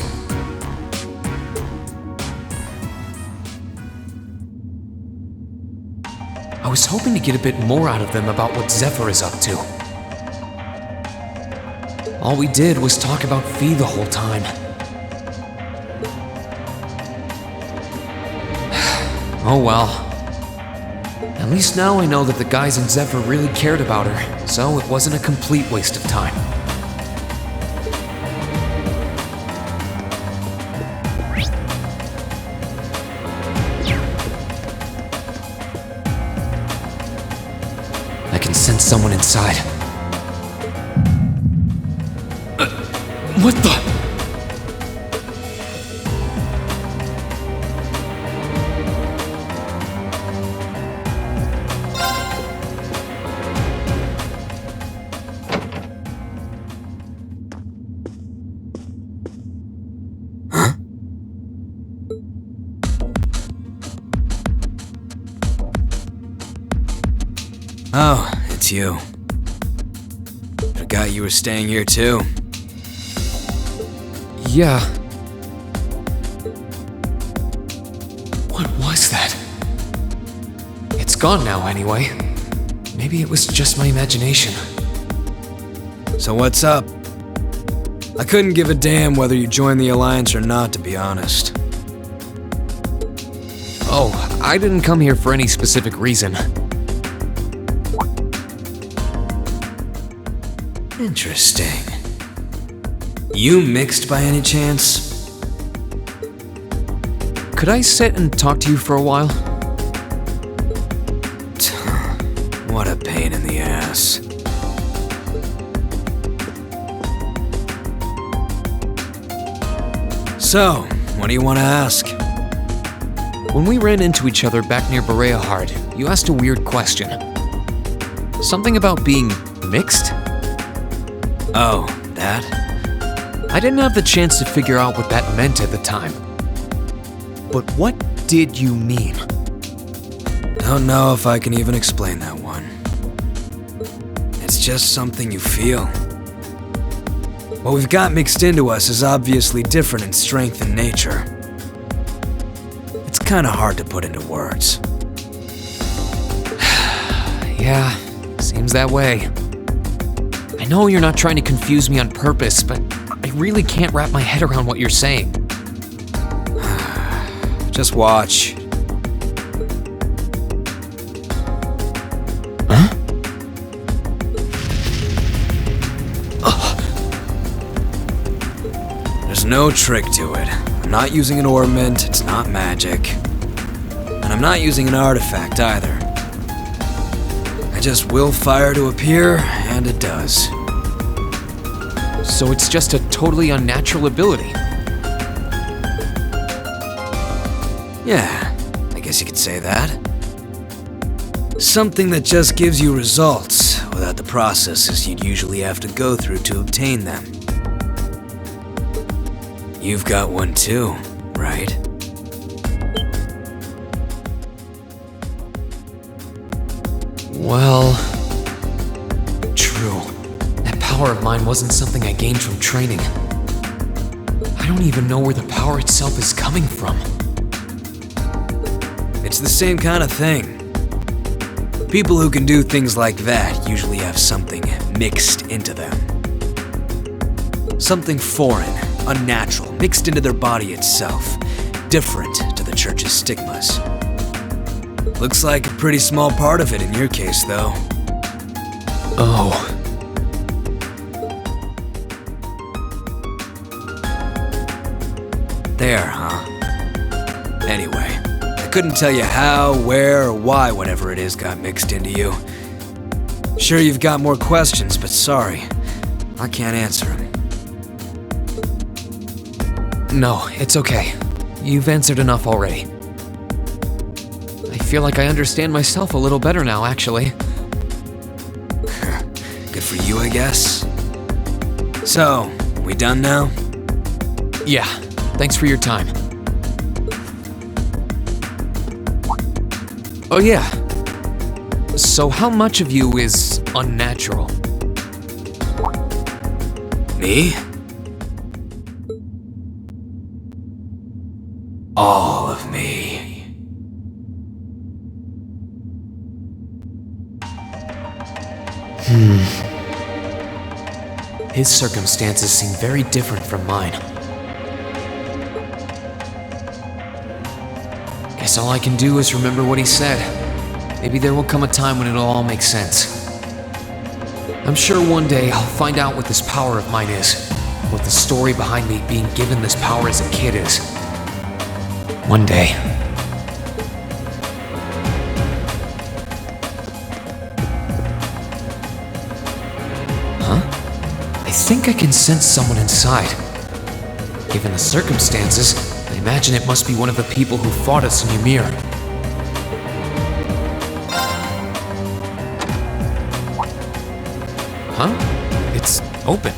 I was hoping to get a bit more out of them about what Zephyr is up to. All we did was talk about Fee the whole time. Oh well. At least now I know that the guys in Zephyr really cared about her, so it wasn't a complete waste of time. I can sense someone inside. What the? Oh, it's you. Forgot you were staying here too. Yeah. What was that? It's gone now anyway. Maybe it was just my imagination. So what's up? I couldn't give a damn whether you joined the Alliance or not, to be honest. Oh, I didn't come here for any specific reason. Interesting. You mixed by any chance? Could I sit and talk to you for a while? What a pain in the ass. So, what do you want to ask? When we ran into each other back near Berea, you asked a weird question. Something about being mixed? Oh, that? I didn't have the chance to figure out what that meant at the time. But what did you mean? Don't know if I can even explain that one. It's just something you feel. What we've got mixed into us is obviously different in strength and nature. It's kinda hard to put into words. Yeah, seems that way. I know you're not trying to confuse me on purpose, but I really can't wrap my head around what you're saying. Just watch. Huh? There's no trick to it. I'm not using an ornament, it's not magic. And I'm not using an artifact either. I just will fire to appear, and it does. So it's just a totally unnatural ability? Yeah, I guess you could say that. Something that just gives you results, without the processes you'd usually have to go through to obtain them. You've got one too, right? Well, true. That power of mine wasn't something I gained from training. I don't even know where the power itself is coming from. It's the same kind of thing. People who can do things like that usually have something mixed into them. Something foreign, unnatural, mixed into their body itself, different to the Church's stigmas. Looks like a pretty small part of it in your case, though. Oh. There, huh? Anyway, I couldn't tell you how, where, or why whatever it is got mixed into you. Sure, you've got more questions, but sorry, I can't answer them. No, it's okay. You've answered enough already. I feel like I understand myself a little better now, actually. Good for you, I guess. So, we done now? Yeah, thanks for your time. Oh yeah. So how much of you is unnatural? Me? All of me. His circumstances seem very different from mine. Guess all I can do is remember what he said. Maybe there will come a time when it'll all make sense. I'm sure one day I'll find out what this power of mine is, what the story behind me being given this power as a kid is. One day. Huh? I think I can sense someone inside. Given the circumstances, I imagine it must be one of the people who fought us in Ymir. Huh? It's open.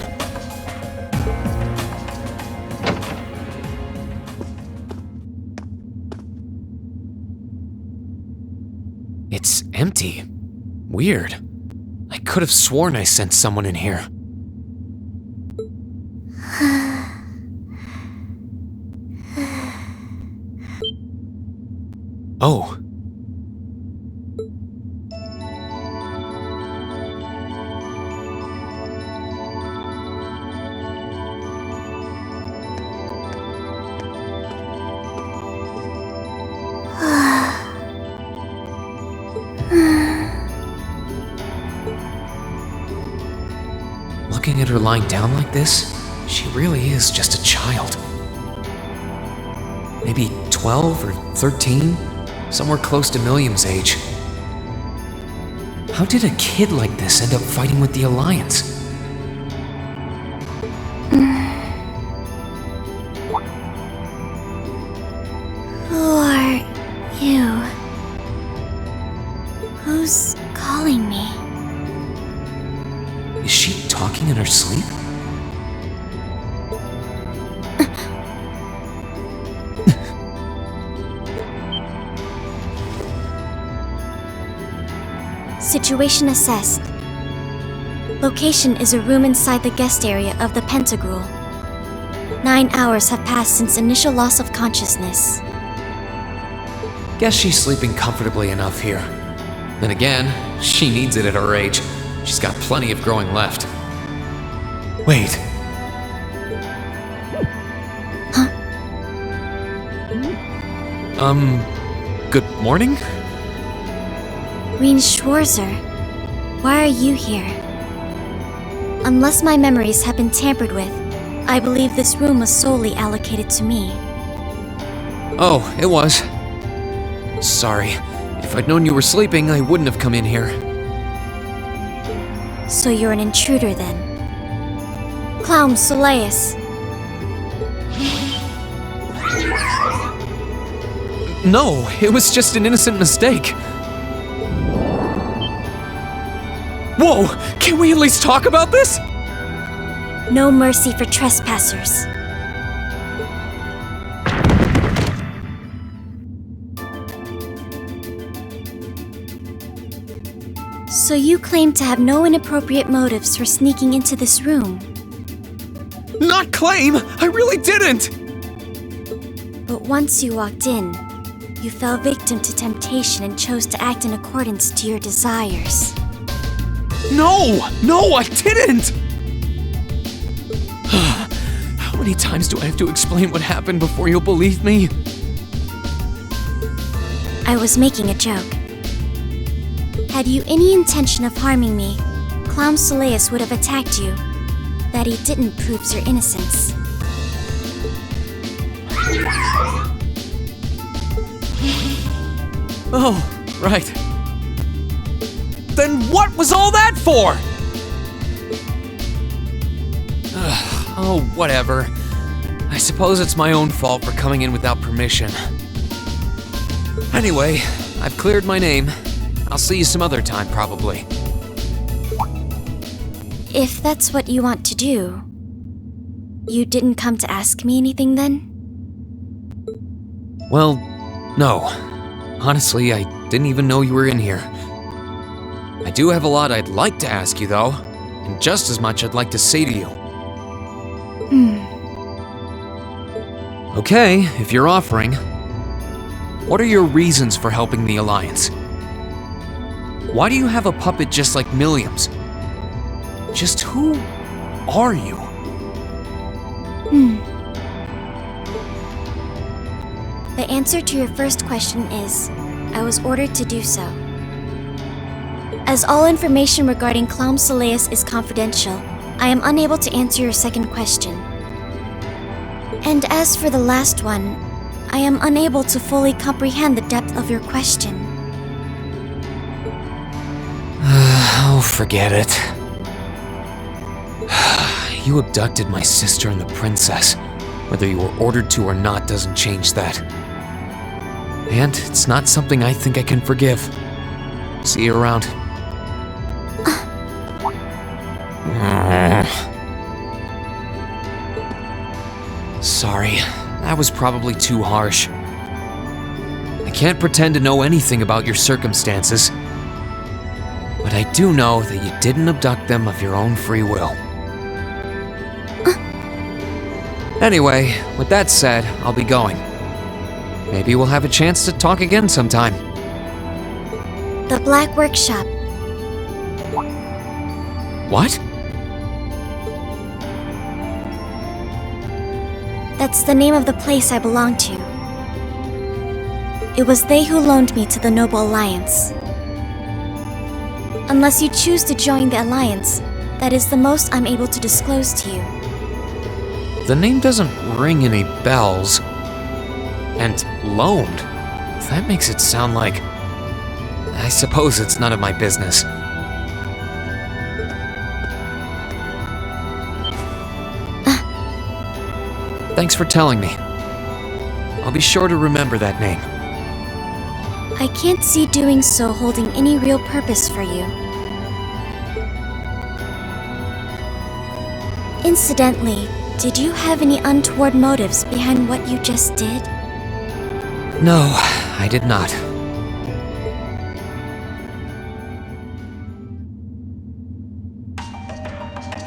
It's empty. Weird. I could have sworn I sensed someone in here. Oh. Looking at her lying down like this, she really is just a child. Maybe 12 or 13, somewhere close to Milliam's age. How did a kid like this end up fighting with the Alliance? Who are you? Who's calling me? Is she talking in her sleep? Situation assessed. Location is a room inside the guest area of the Pentagrule. 9 hours have passed since initial loss of consciousness. Guess she's sleeping comfortably enough here. Then again, she needs it at her age. She's got plenty of growing left. Wait. Huh? Good morning? Rean Schwarzer, why are you here? Unless my memories have been tampered with, I believe this room was solely allocated to me. Oh, it was. Sorry. If I'd known you were sleeping, I wouldn't have come in here. So you're an intruder then? Clown Soleus. No, it was just an innocent mistake. Whoa! Can we at least talk about this? No mercy for trespassers. So you claim to have no inappropriate motives for sneaking into this room. Not claim! I really didn't! But once you walked in, you fell victim to temptation and chose to act in accordance to your desires. No! No, I didn't! How many times do I have to explain what happened before you'll believe me? I was making a joke. Had you any intention of harming me, Clown Soleus would have attacked you. That he didn't proves your innocence. Oh, right. Then what was all that for? Oh, whatever. I suppose it's my own fault for coming in without permission. Anyway, I've cleared my name. I'll see you some other time, probably. If that's what you want to do, you didn't come to ask me anything then? Well, no. Honestly, I didn't even know you were in here. I do have a lot I'd like to ask you, though, and just as much I'd like to say to you. Okay, if you're offering, what are your reasons for helping the Alliance? Why do you have a puppet just like Milliam's? Just who are you? The answer to your first question is, I was ordered to do so. As all information regarding Clown Soleus is confidential, I am unable to answer your second question. And as for the last one, I am unable to fully comprehend the depth of your question. Oh, forget it. You abducted my sister and the princess. Whether you were ordered to or not doesn't change that. And it's not something I think I can forgive. See you around. Sorry, that was probably too harsh. I can't pretend to know anything about your circumstances, but I do know that you didn't abduct them of your own free will. Anyway, with that said, I'll be going. Maybe we'll have a chance to talk again sometime. The Black Workshop. What? That's the name of the place I belong to. It was they who loaned me to the Noble Alliance. Unless you choose to join the Alliance, That is the most I'm able to disclose to you. The name doesn't ring any bells. And loaned? That makes it sound like... I suppose it's none of my business. Thanks for telling me. I'll be sure to remember that name. I can't see doing so holding any real purpose for you. Incidentally, did you have any untoward motives behind what you just did? No, I did not.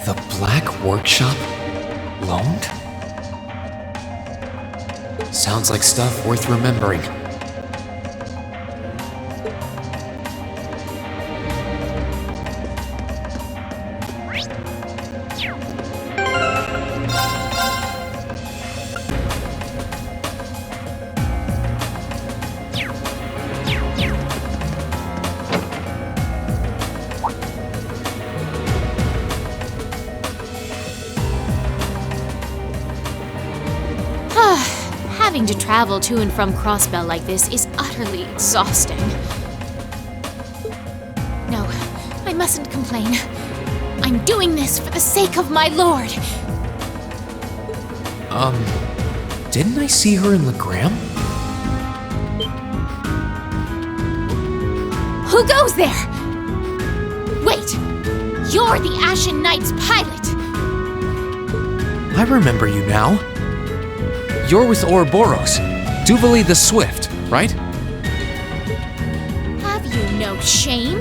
The Black Workshop? Loaned? Sounds like stuff worth remembering. Having to travel to and from Crossbell like this is utterly exhausting. No, I mustn't complain. I'm doing this for the sake of my lord. Didn't I see her in Legram? Who goes there? Wait, you're the Ashen Knight's pilot. I remember you now. You're with Ouroboros, Duvali the Swift, right? Have you no shame?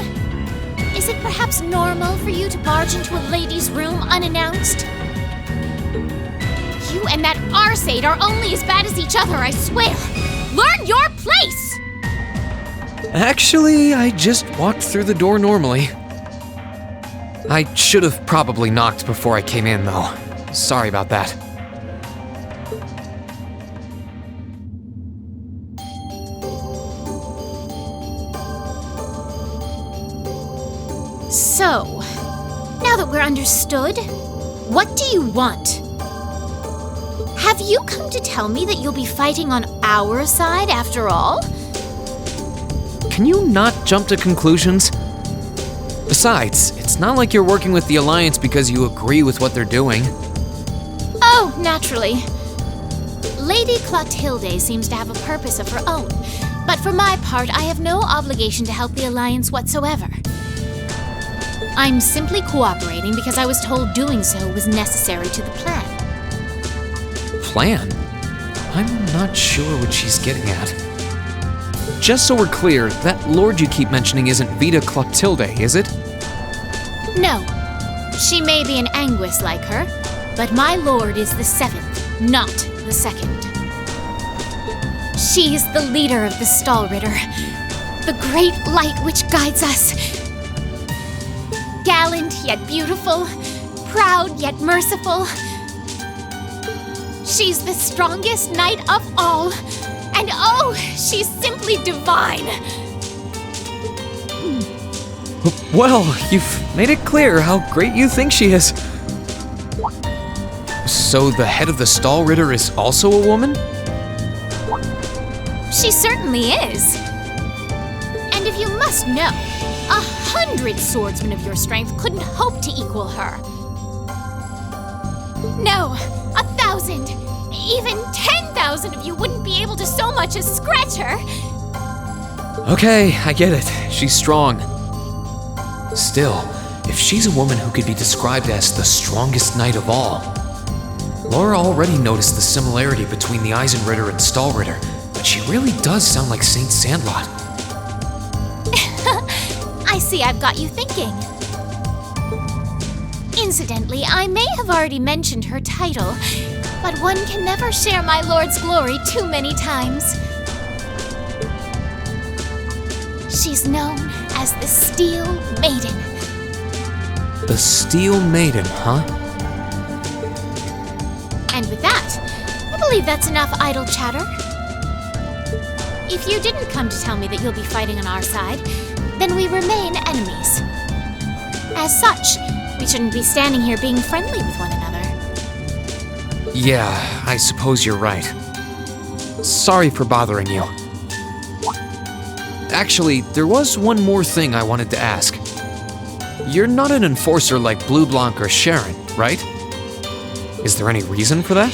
Is it perhaps normal for you to barge into a lady's room unannounced? You and that Arseid are only as bad as each other, I swear! Learn your place! Actually, I just walked through the door normally. I should have probably knocked before I came in, though. Sorry about that. So, now that we're understood, what do you want? Have you come to tell me that you'll be fighting on our side after all? Can you not jump to conclusions? Besides, it's not like you're working with the Alliance because you agree with what they're doing. Oh, naturally. Lady Clotilde seems to have a purpose of her own, but for my part, I have no obligation to help the Alliance whatsoever. I'm simply cooperating because I was told doing so was necessary to the plan. Plan? I'm not sure what she's getting at. Just so we're clear, that lord you keep mentioning isn't Vita Clotilde, is it? No. She may be an Anguis like her, but my lord is the 7th, not the 2nd. She is the leader of the Stahlritter, the great light which guides us. Gallant yet beautiful, proud yet merciful. She's the strongest knight of all, and oh, she's simply divine. Well, you've made it clear how great you think she is. So the head of the Stahlritter is also a woman? She certainly is. And if you must know, 100 swordsmen of your strength couldn't hope to equal her. No, 1,000, even 10,000 of you wouldn't be able to so much as scratch her. Okay, I get it. She's strong. Still, if she's a woman who could be described as the strongest knight of all, Laura already noticed the similarity between the Eisenritter and Stahlritter, but she really does sound like Saint Sandlot. I see I've got you thinking. Incidentally, I may have already mentioned her title, but one can never share my lord's glory too many times. She's known as the Steel Maiden. The Steel Maiden, huh? And with that, I believe that's enough idle chatter. If you didn't come to tell me that you'll be fighting on our side, then we remain enemies. As such, we shouldn't be standing here being friendly with one another. Yeah, I suppose you're right. Sorry for bothering you. Actually, there was one more thing I wanted to ask. You're not an enforcer like Blue Blanc or Sharon, right? Is there any reason for that?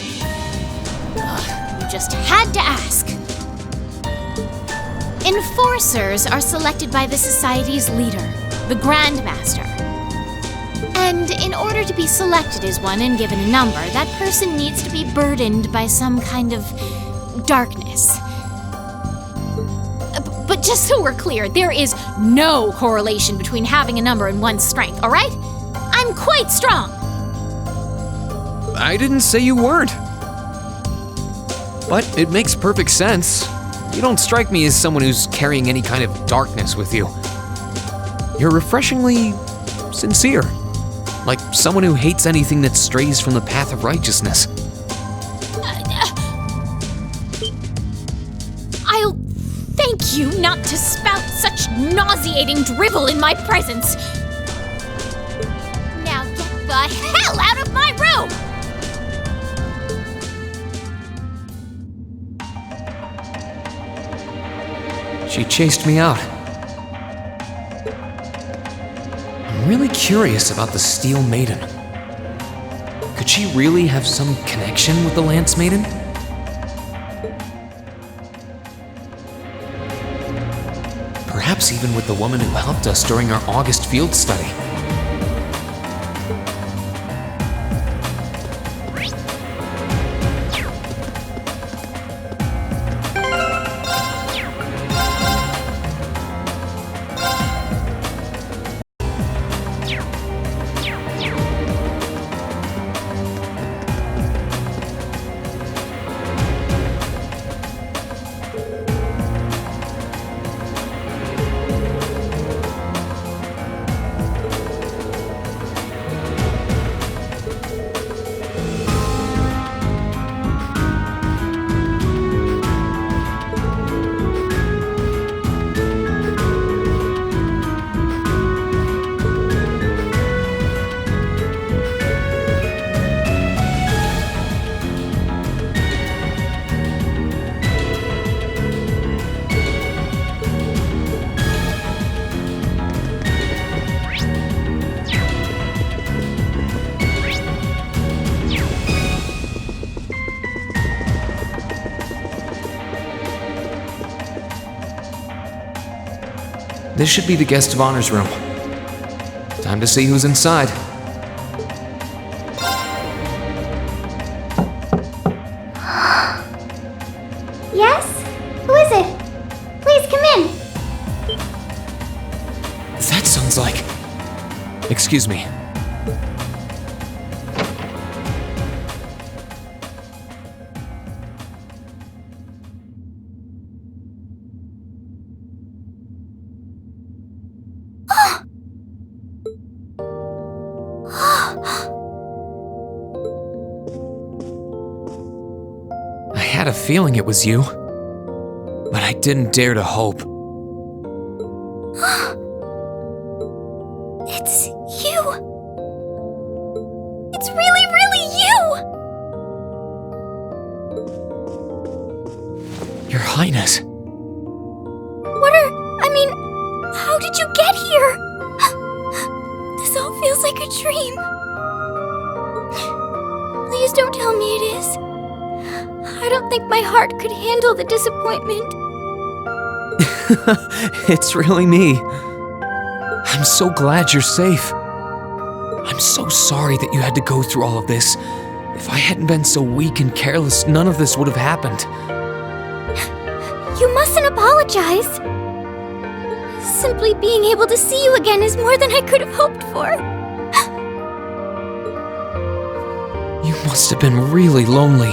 You just had to ask. Enforcers are selected by the society's leader, the Grand Master. And in order to be selected as one and given a number, that person needs to be burdened by some kind of darkness. But just so we're clear, there is no correlation between having a number and one's strength, all right? I'm quite strong. I didn't say you weren't. But it makes perfect sense. You don't strike me as someone who's carrying any kind of darkness with you. You're refreshingly sincere. Like someone who hates anything that strays from the path of righteousness. I'll thank you not to spout such nauseating drivel in my presence. Now get the hell out of my room! She chased me out. I'm really curious about the Steel Maiden. Could she really have some connection with the Lance Maiden? Perhaps even with the woman who helped us during our August field study. This should be the guest of honor's room. Time to see who's inside. Yes? Who is it? Please come in. That sounds like... Excuse me. I had a feeling it was you, but I didn't dare to hope. It's you. It's really, really you. Your Highness. How did you get here? This all feels like a dream. Please don't tell me it is. I don't think my heart could handle the disappointment. It's really me. I'm so glad you're safe. I'm so sorry that you had to go through all of this. If I hadn't been so weak and careless, none of this would have happened. You mustn't apologize. Simply being able to see you again is more than I could have hoped for. You must have been really lonely.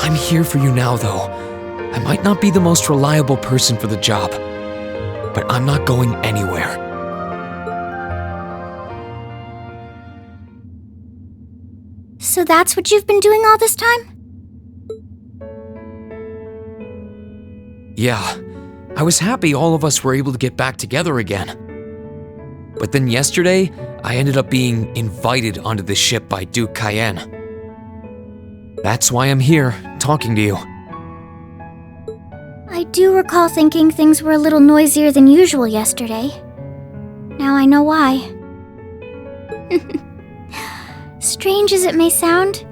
I'm here for you now, though. I might not be the most reliable person for the job, but I'm not going anywhere. So that's what you've been doing all this time? Yeah, I was happy all of us were able to get back together again. But then yesterday, I ended up being invited onto the ship by Duke Cayenne. That's why I'm here, talking to you. I do recall thinking things were a little noisier than usual yesterday. Now I know why. Strange as it may sound,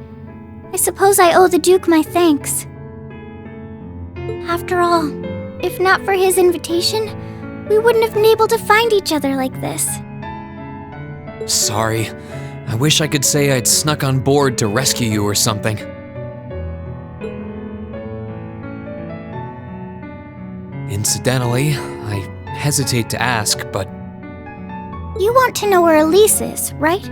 I suppose I owe the Duke my thanks. After all, if not for his invitation, we wouldn't have been able to find each other like this. Sorry. I wish I could say I'd snuck on board to rescue you or something. Incidentally, I hesitate to ask, but... You want to know where Elise is, right?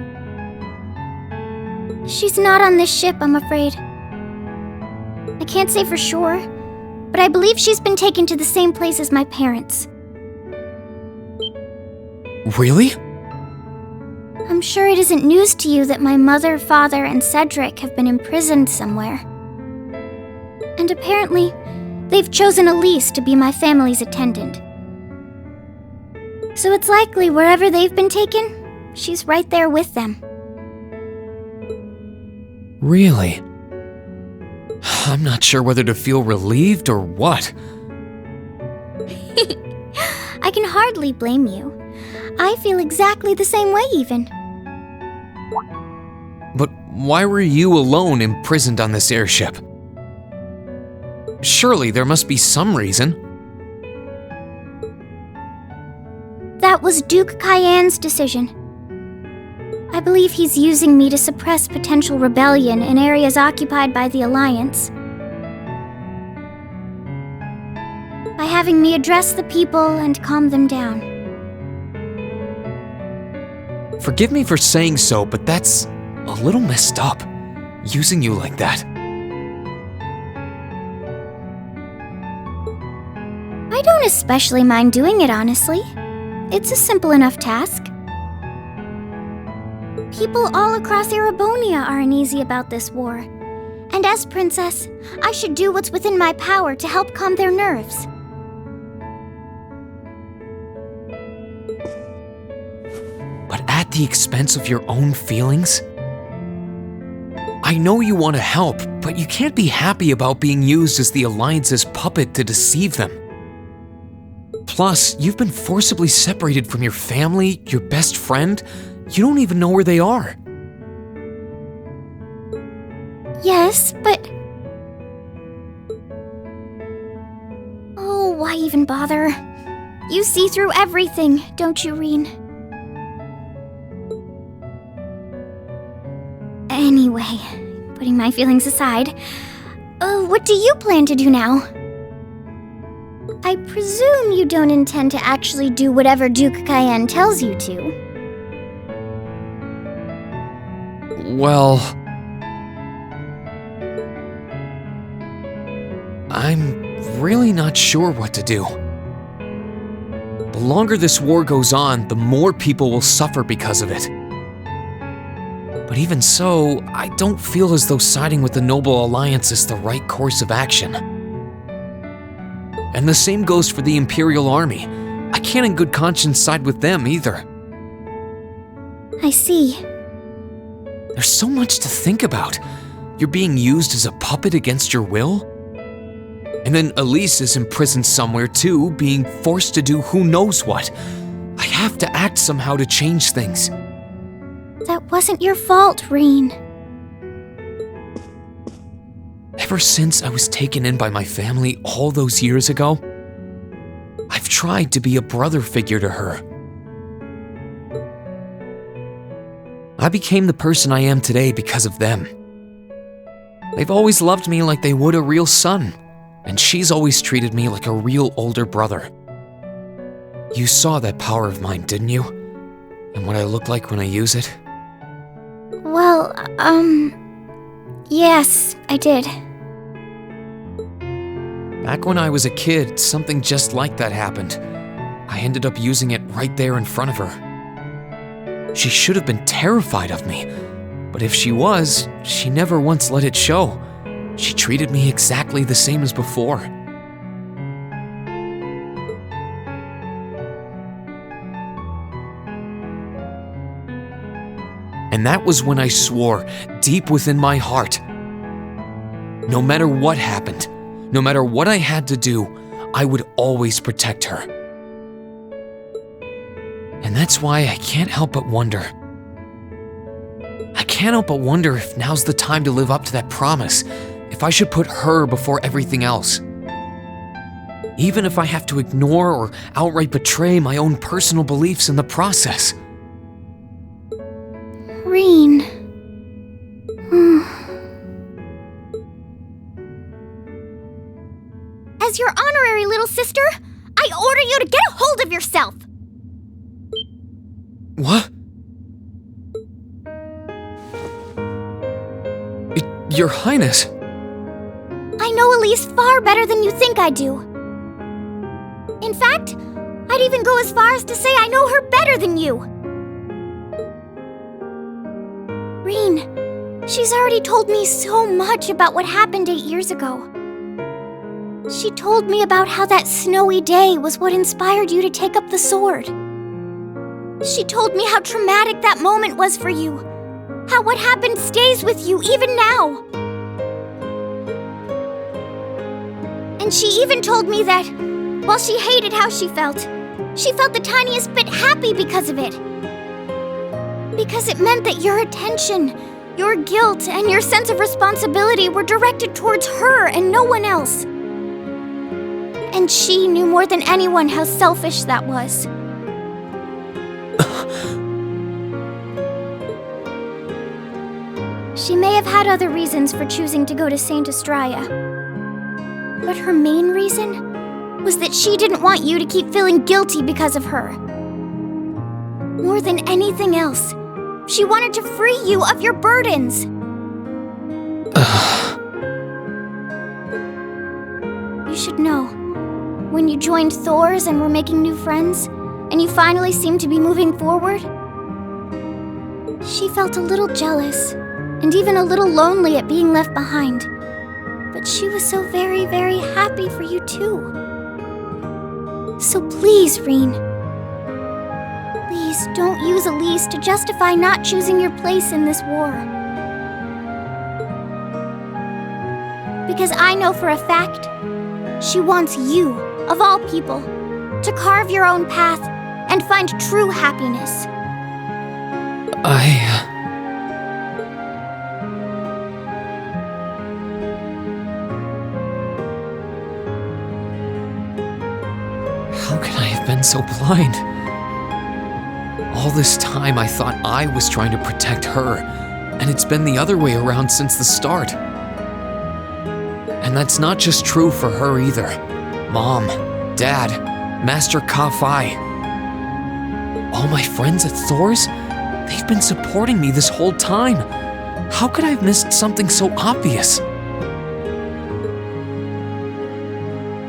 She's not on this ship, I'm afraid. I can't say for sure, but I believe she's been taken to the same place as my parents. Really? I'm sure it isn't news to you that my mother, father, and Cedric have been imprisoned somewhere. And apparently, they've chosen Elise to be my family's attendant. So it's likely wherever they've been taken, she's right there with them. Really? I'm not sure whether to feel relieved or what. I can hardly blame you. I feel exactly the same way, even. But why were you alone imprisoned on this airship? Surely there must be some reason. That was Duke Cayenne's decision. I believe he's using me to suppress potential rebellion in areas occupied by the Alliance. By having me address the people and calm them down. Forgive me for saying so, but that's a little messed up, using you like that. I don't especially mind doing it, honestly. It's a simple enough task. People all across Erebonia are uneasy about this war. And as princess, I should do what's within my power to help calm their nerves. But at the expense of your own feelings? I know you want to help, but you can't be happy about being used as the Alliance's puppet to deceive them. Plus, you've been forcibly separated from your family, your best friend. You don't even know where they are. Yes, but... Oh, why even bother? You see through everything, don't you, Rean? Anyway, putting my feelings aside, what do you plan to do now? I presume you don't intend to actually do whatever Duke Cayenne tells you to. Well... I'm really not sure what to do. The longer this war goes on, the more people will suffer because of it. But even so, I don't feel as though siding with the Noble Alliance is the right course of action. And the same goes for the Imperial Army. I can't in good conscience side with them either. I see. There's so much to think about. You're being used as a puppet against your will? And then Elise is imprisoned somewhere too, being forced to do who knows what. I have to act somehow to change things. That wasn't your fault, Rean. Ever since I was taken in by my family all those years ago, I've tried to be a brother figure to her. I became the person I am today because of them. They've always loved me like they would a real son, and she's always treated me like a real older brother. You saw that power of mine, didn't you? And what I look like when I use it? Well, yes, I did. Back when I was a kid, something just like that happened. I ended up using it right there in front of her. She should have been terrified of me, but if she was, she never once let it show. She treated me exactly the same as before. And that was when I swore, deep within my heart, no matter what happened, no matter what I had to do, I would always protect her. And that's why I can't help but wonder. I can't help but wonder if now's the time to live up to that promise, if I should put her before everything else. Even if I have to ignore or outright betray my own personal beliefs in the process. Rean. As your honorary little sister, I order you to get a hold of yourself! What? Your Highness. I know Elise far better than you think I do. In fact, I'd even go as far as to say I know her better than you. Rean, she's already told me so much about what happened 8 years ago. She told me about how that snowy day was what inspired you to take up the sword. She told me how traumatic that moment was for you, how what happened stays with you even now. And she even told me that, while she hated how she felt the tiniest bit happy because of it. Because it meant that your attention, your guilt, and your sense of responsibility were directed towards her and no one else. And she knew more than anyone how selfish that was. She may have had other reasons for choosing to go to Saint Estrella. But her main reason was that she didn't want you to keep feeling guilty because of her. More than anything else, she wanted to free you of your burdens. You should know. When you joined Thor's and were making new friends, and you finally seemed to be moving forward, she felt a little jealous, and even a little lonely at being left behind. But she was so very, very happy for you too. So please, Rean, please don't use Elise to justify not choosing your place in this war. Because I know for a fact, she wants you, of all people, to carve your own path and find true happiness. How could I have been so blind? All this time I thought I was trying to protect her, and it's been the other way around since the start. And that's not just true for her either. Mom, Dad, Master Ka-Fai. All my friends at Thor's, they've been supporting me this whole time. How could I have missed something so obvious?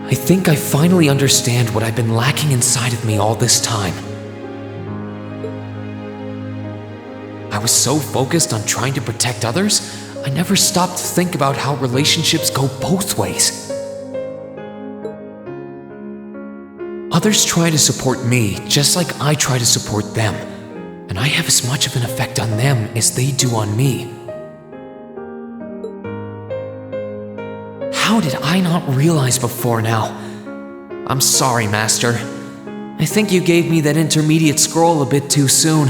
I think I finally understand what I've been lacking inside of me all this time. I was so focused on trying to protect others, I never stopped to think about how relationships go both ways. Others try to support me just like I try to support them, and I have as much of an effect on them as they do on me. How did I not realize before now? I'm sorry, Master. I think you gave me that intermediate scroll a bit too soon.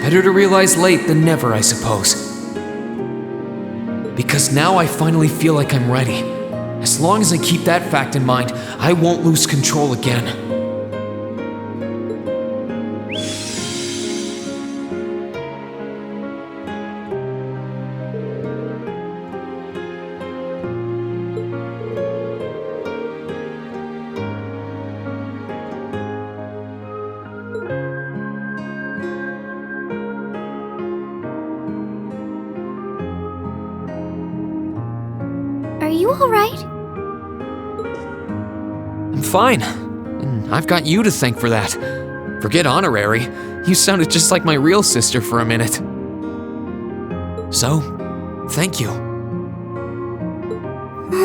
Better to realize late than never, I suppose. Because now I finally feel like I'm ready. As long as I keep that fact in mind, I won't lose control again. Are you alright? I'm fine. And I've got you to thank for that. Forget honorary. You sounded just like my real sister for a minute. So, thank you. I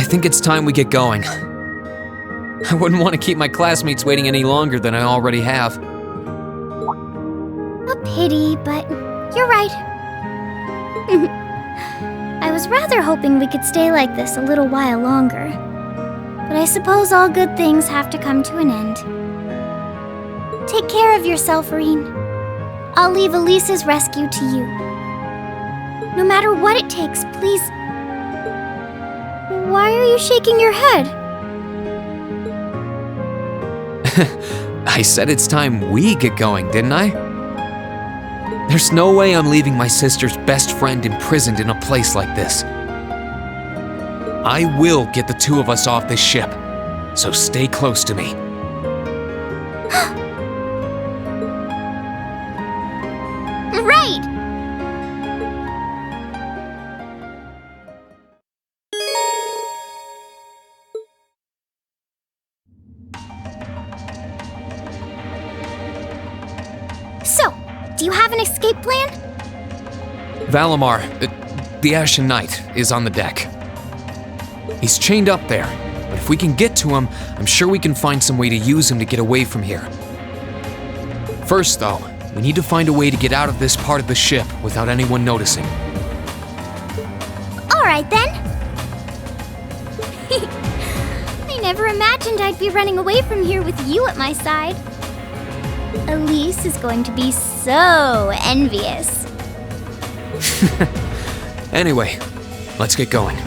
think it's time we get going. I wouldn't want to keep my classmates waiting any longer than I already have. A pity, but you're right. I was rather hoping we could stay like this a little while longer. But I suppose all good things have to come to an end. Take care of yourself, Rean. I'll leave Elise's rescue to you. No matter what it takes, please. Why are you shaking your head? I said it's time we get going, didn't I? There's no way I'm leaving my sister's best friend imprisoned in a place like this. I will get the two of us off this ship, so stay close to me. Right! So, do you have an escape plan? Valimar, the Ashen Knight, is on the deck. He's chained up there, but if we can get to him, I'm sure we can find some way to use him to get away from here. First, though, we need to find a way to get out of this part of the ship without anyone noticing. Alright then. I never imagined I'd be running away from here with you at my side. Elise is going to be so envious. Anyway, let's get going.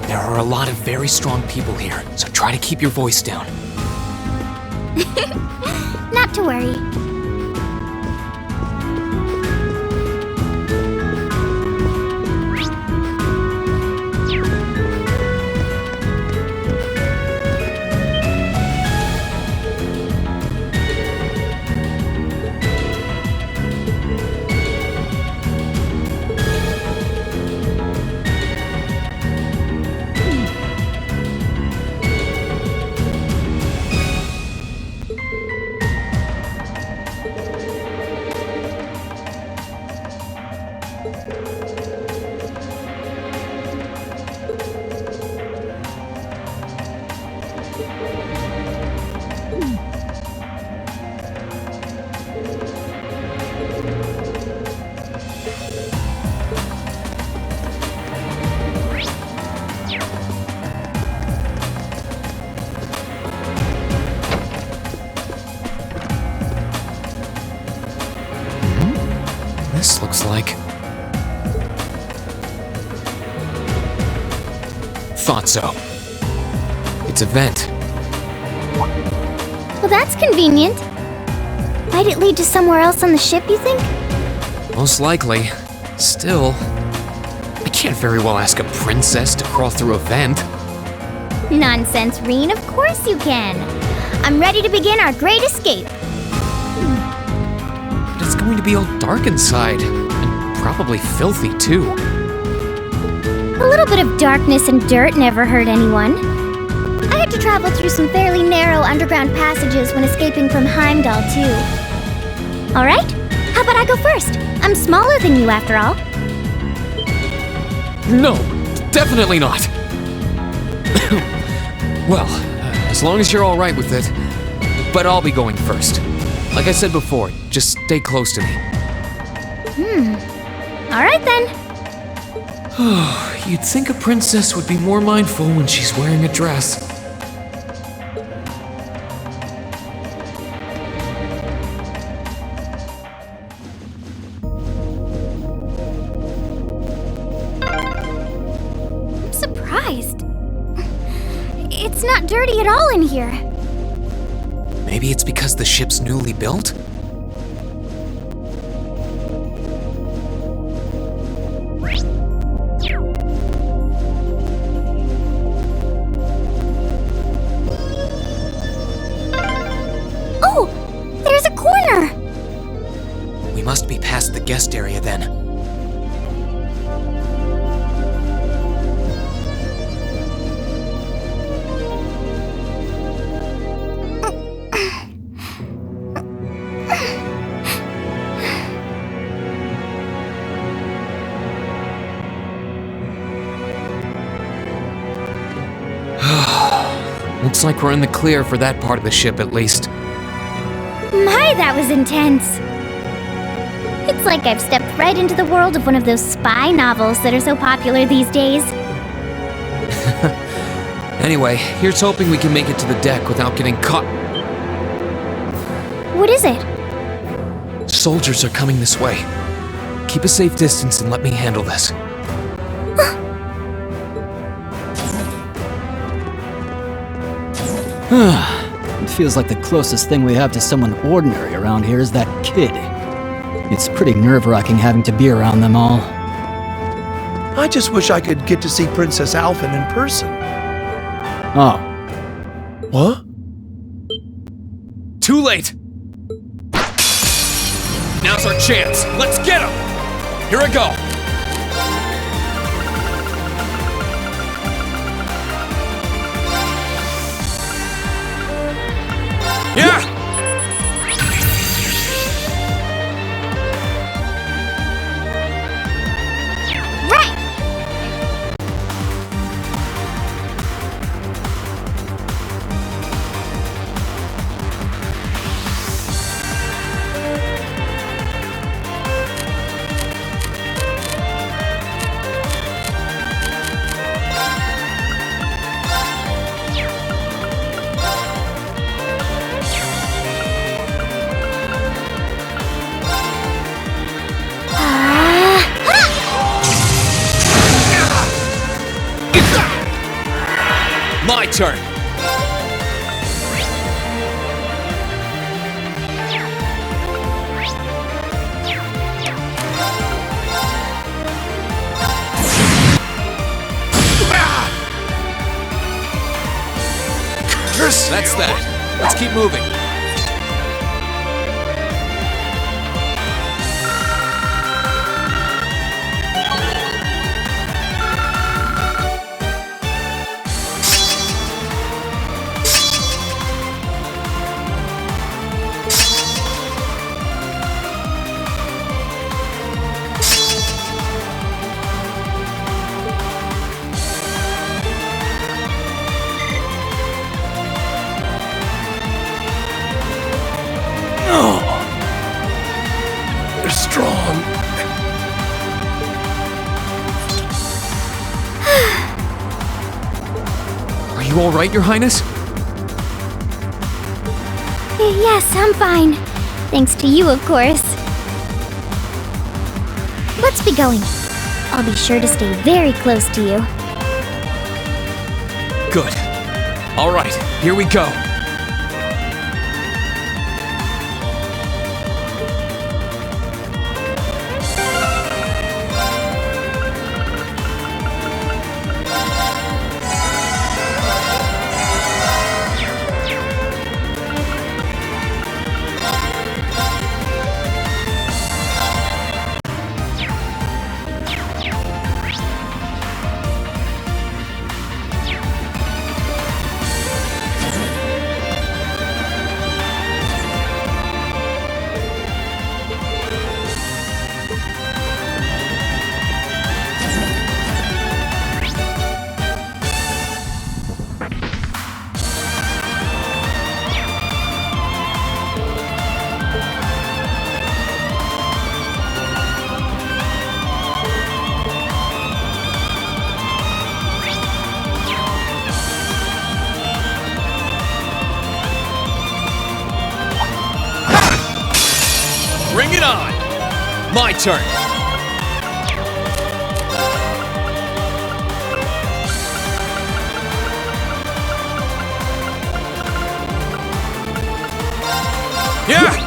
There are a lot of very strong people here, so try to keep your voice down. Not to worry. This looks like... Thought so. It's a vent. Well, that's convenient. Might it lead to somewhere else on the ship, you think? Most likely. Still, I can't very well ask a princess to crawl through a vent. Nonsense, Rean. Of course you can. I'm ready to begin our great escape. But it's going to be all dark inside, and probably filthy too. A little bit of darkness and dirt never hurt anyone. I had to travel through some fairly narrow underground passages when escaping from Heimdall, too. Alright, how about I go first? I'm smaller than you, after all. No, definitely not. Well, as long as you're all right with it. But I'll be going first. Like I said before, just stay close to me. Alright then. You'd think a princess would be more mindful when she's wearing a dress. I'm surprised. It's not dirty at all in here. Maybe it's because the ship's newly built? Oh! There's a corner! We must be past the guest area then. Looks like we're in the clear for that part of the ship, at least. My, that was intense. It's like I've stepped right into the world of one of those spy novels that are so popular these days. Anyway, here's hoping we can make it to the deck without getting caught. What is it? Soldiers are coming this way. Keep a safe distance and let me handle this. It feels like the closest thing we have to someone ordinary around here is that kid. It's pretty nerve-wracking having to be around them all. I just wish I could get to see Princess Alphen in person. Oh. What? Too late! Now's our chance! Let's get him! Here I go! Yeah! Right! My turn! Curse That's you. that. Let's keep moving. You're strong. Are you all right, Your Highness? Yes, I'm fine. Thanks to you, of course. Let's be going. I'll be sure to stay very close to you. Good. All right, here we go. My turn. Yeah!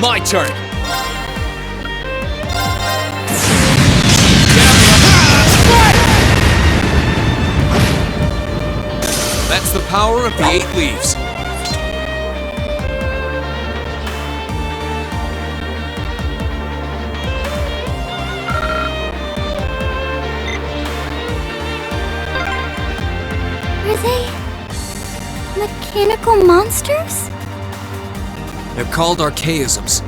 My turn. That's the power of the 8 leaves. Are they mechanical monsters? They're called archaisms.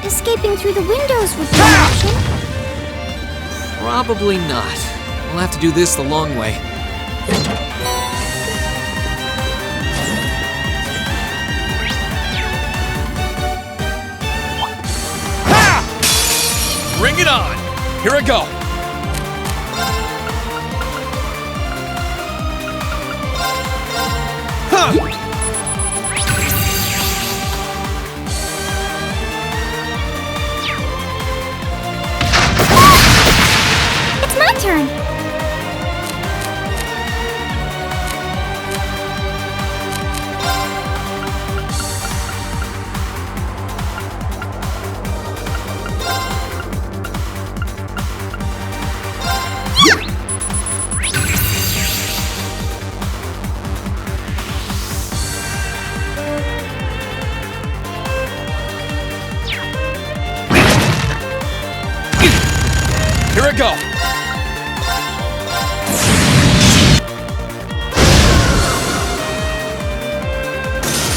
Escaping through the windows would be an option. Probably not. We'll have to do this the long way. Ha! Bring it on! Here I go! Huh! Turn. Here I go!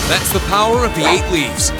That's the power of the 8 leaves.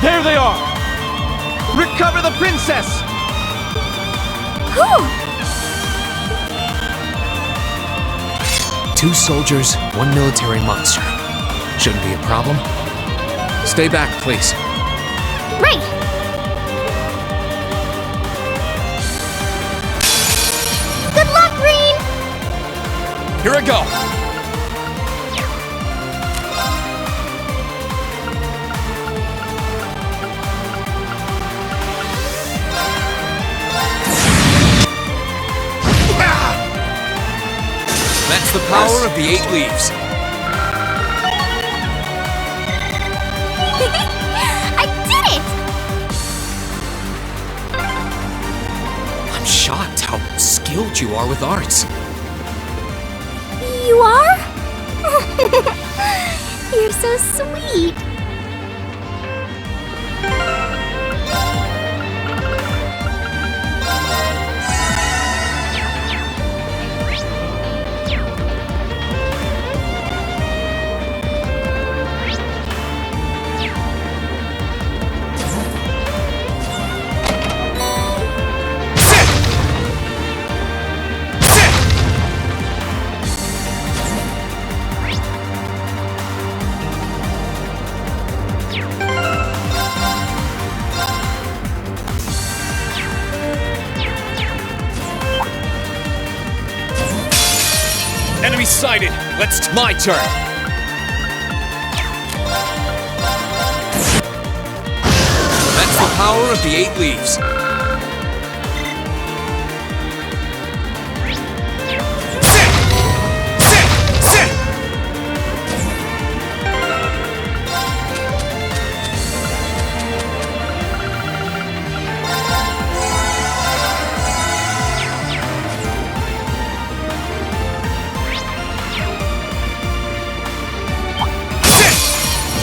There they are! Recover the princess! Who? 2 soldiers, 1 military monster. Shouldn't be a problem. Stay back, please. Right! Good luck, Rean! Here I go! That's the power of the 8 leaves. I did it! I'm shocked how skilled you are with arts. You are? You're so sweet. Enemy sighted. My turn. That's the power of the 8 leaves.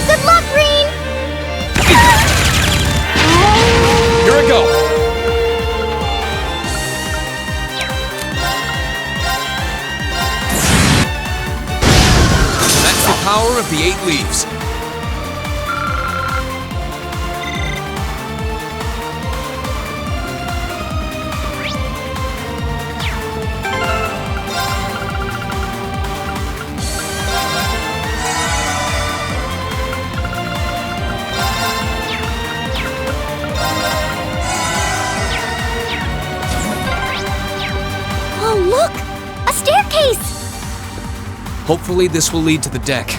Good luck, Rean! Here I go. That's the power of the 8 leaves. Oh, look! A staircase! Hopefully this will lead to the deck.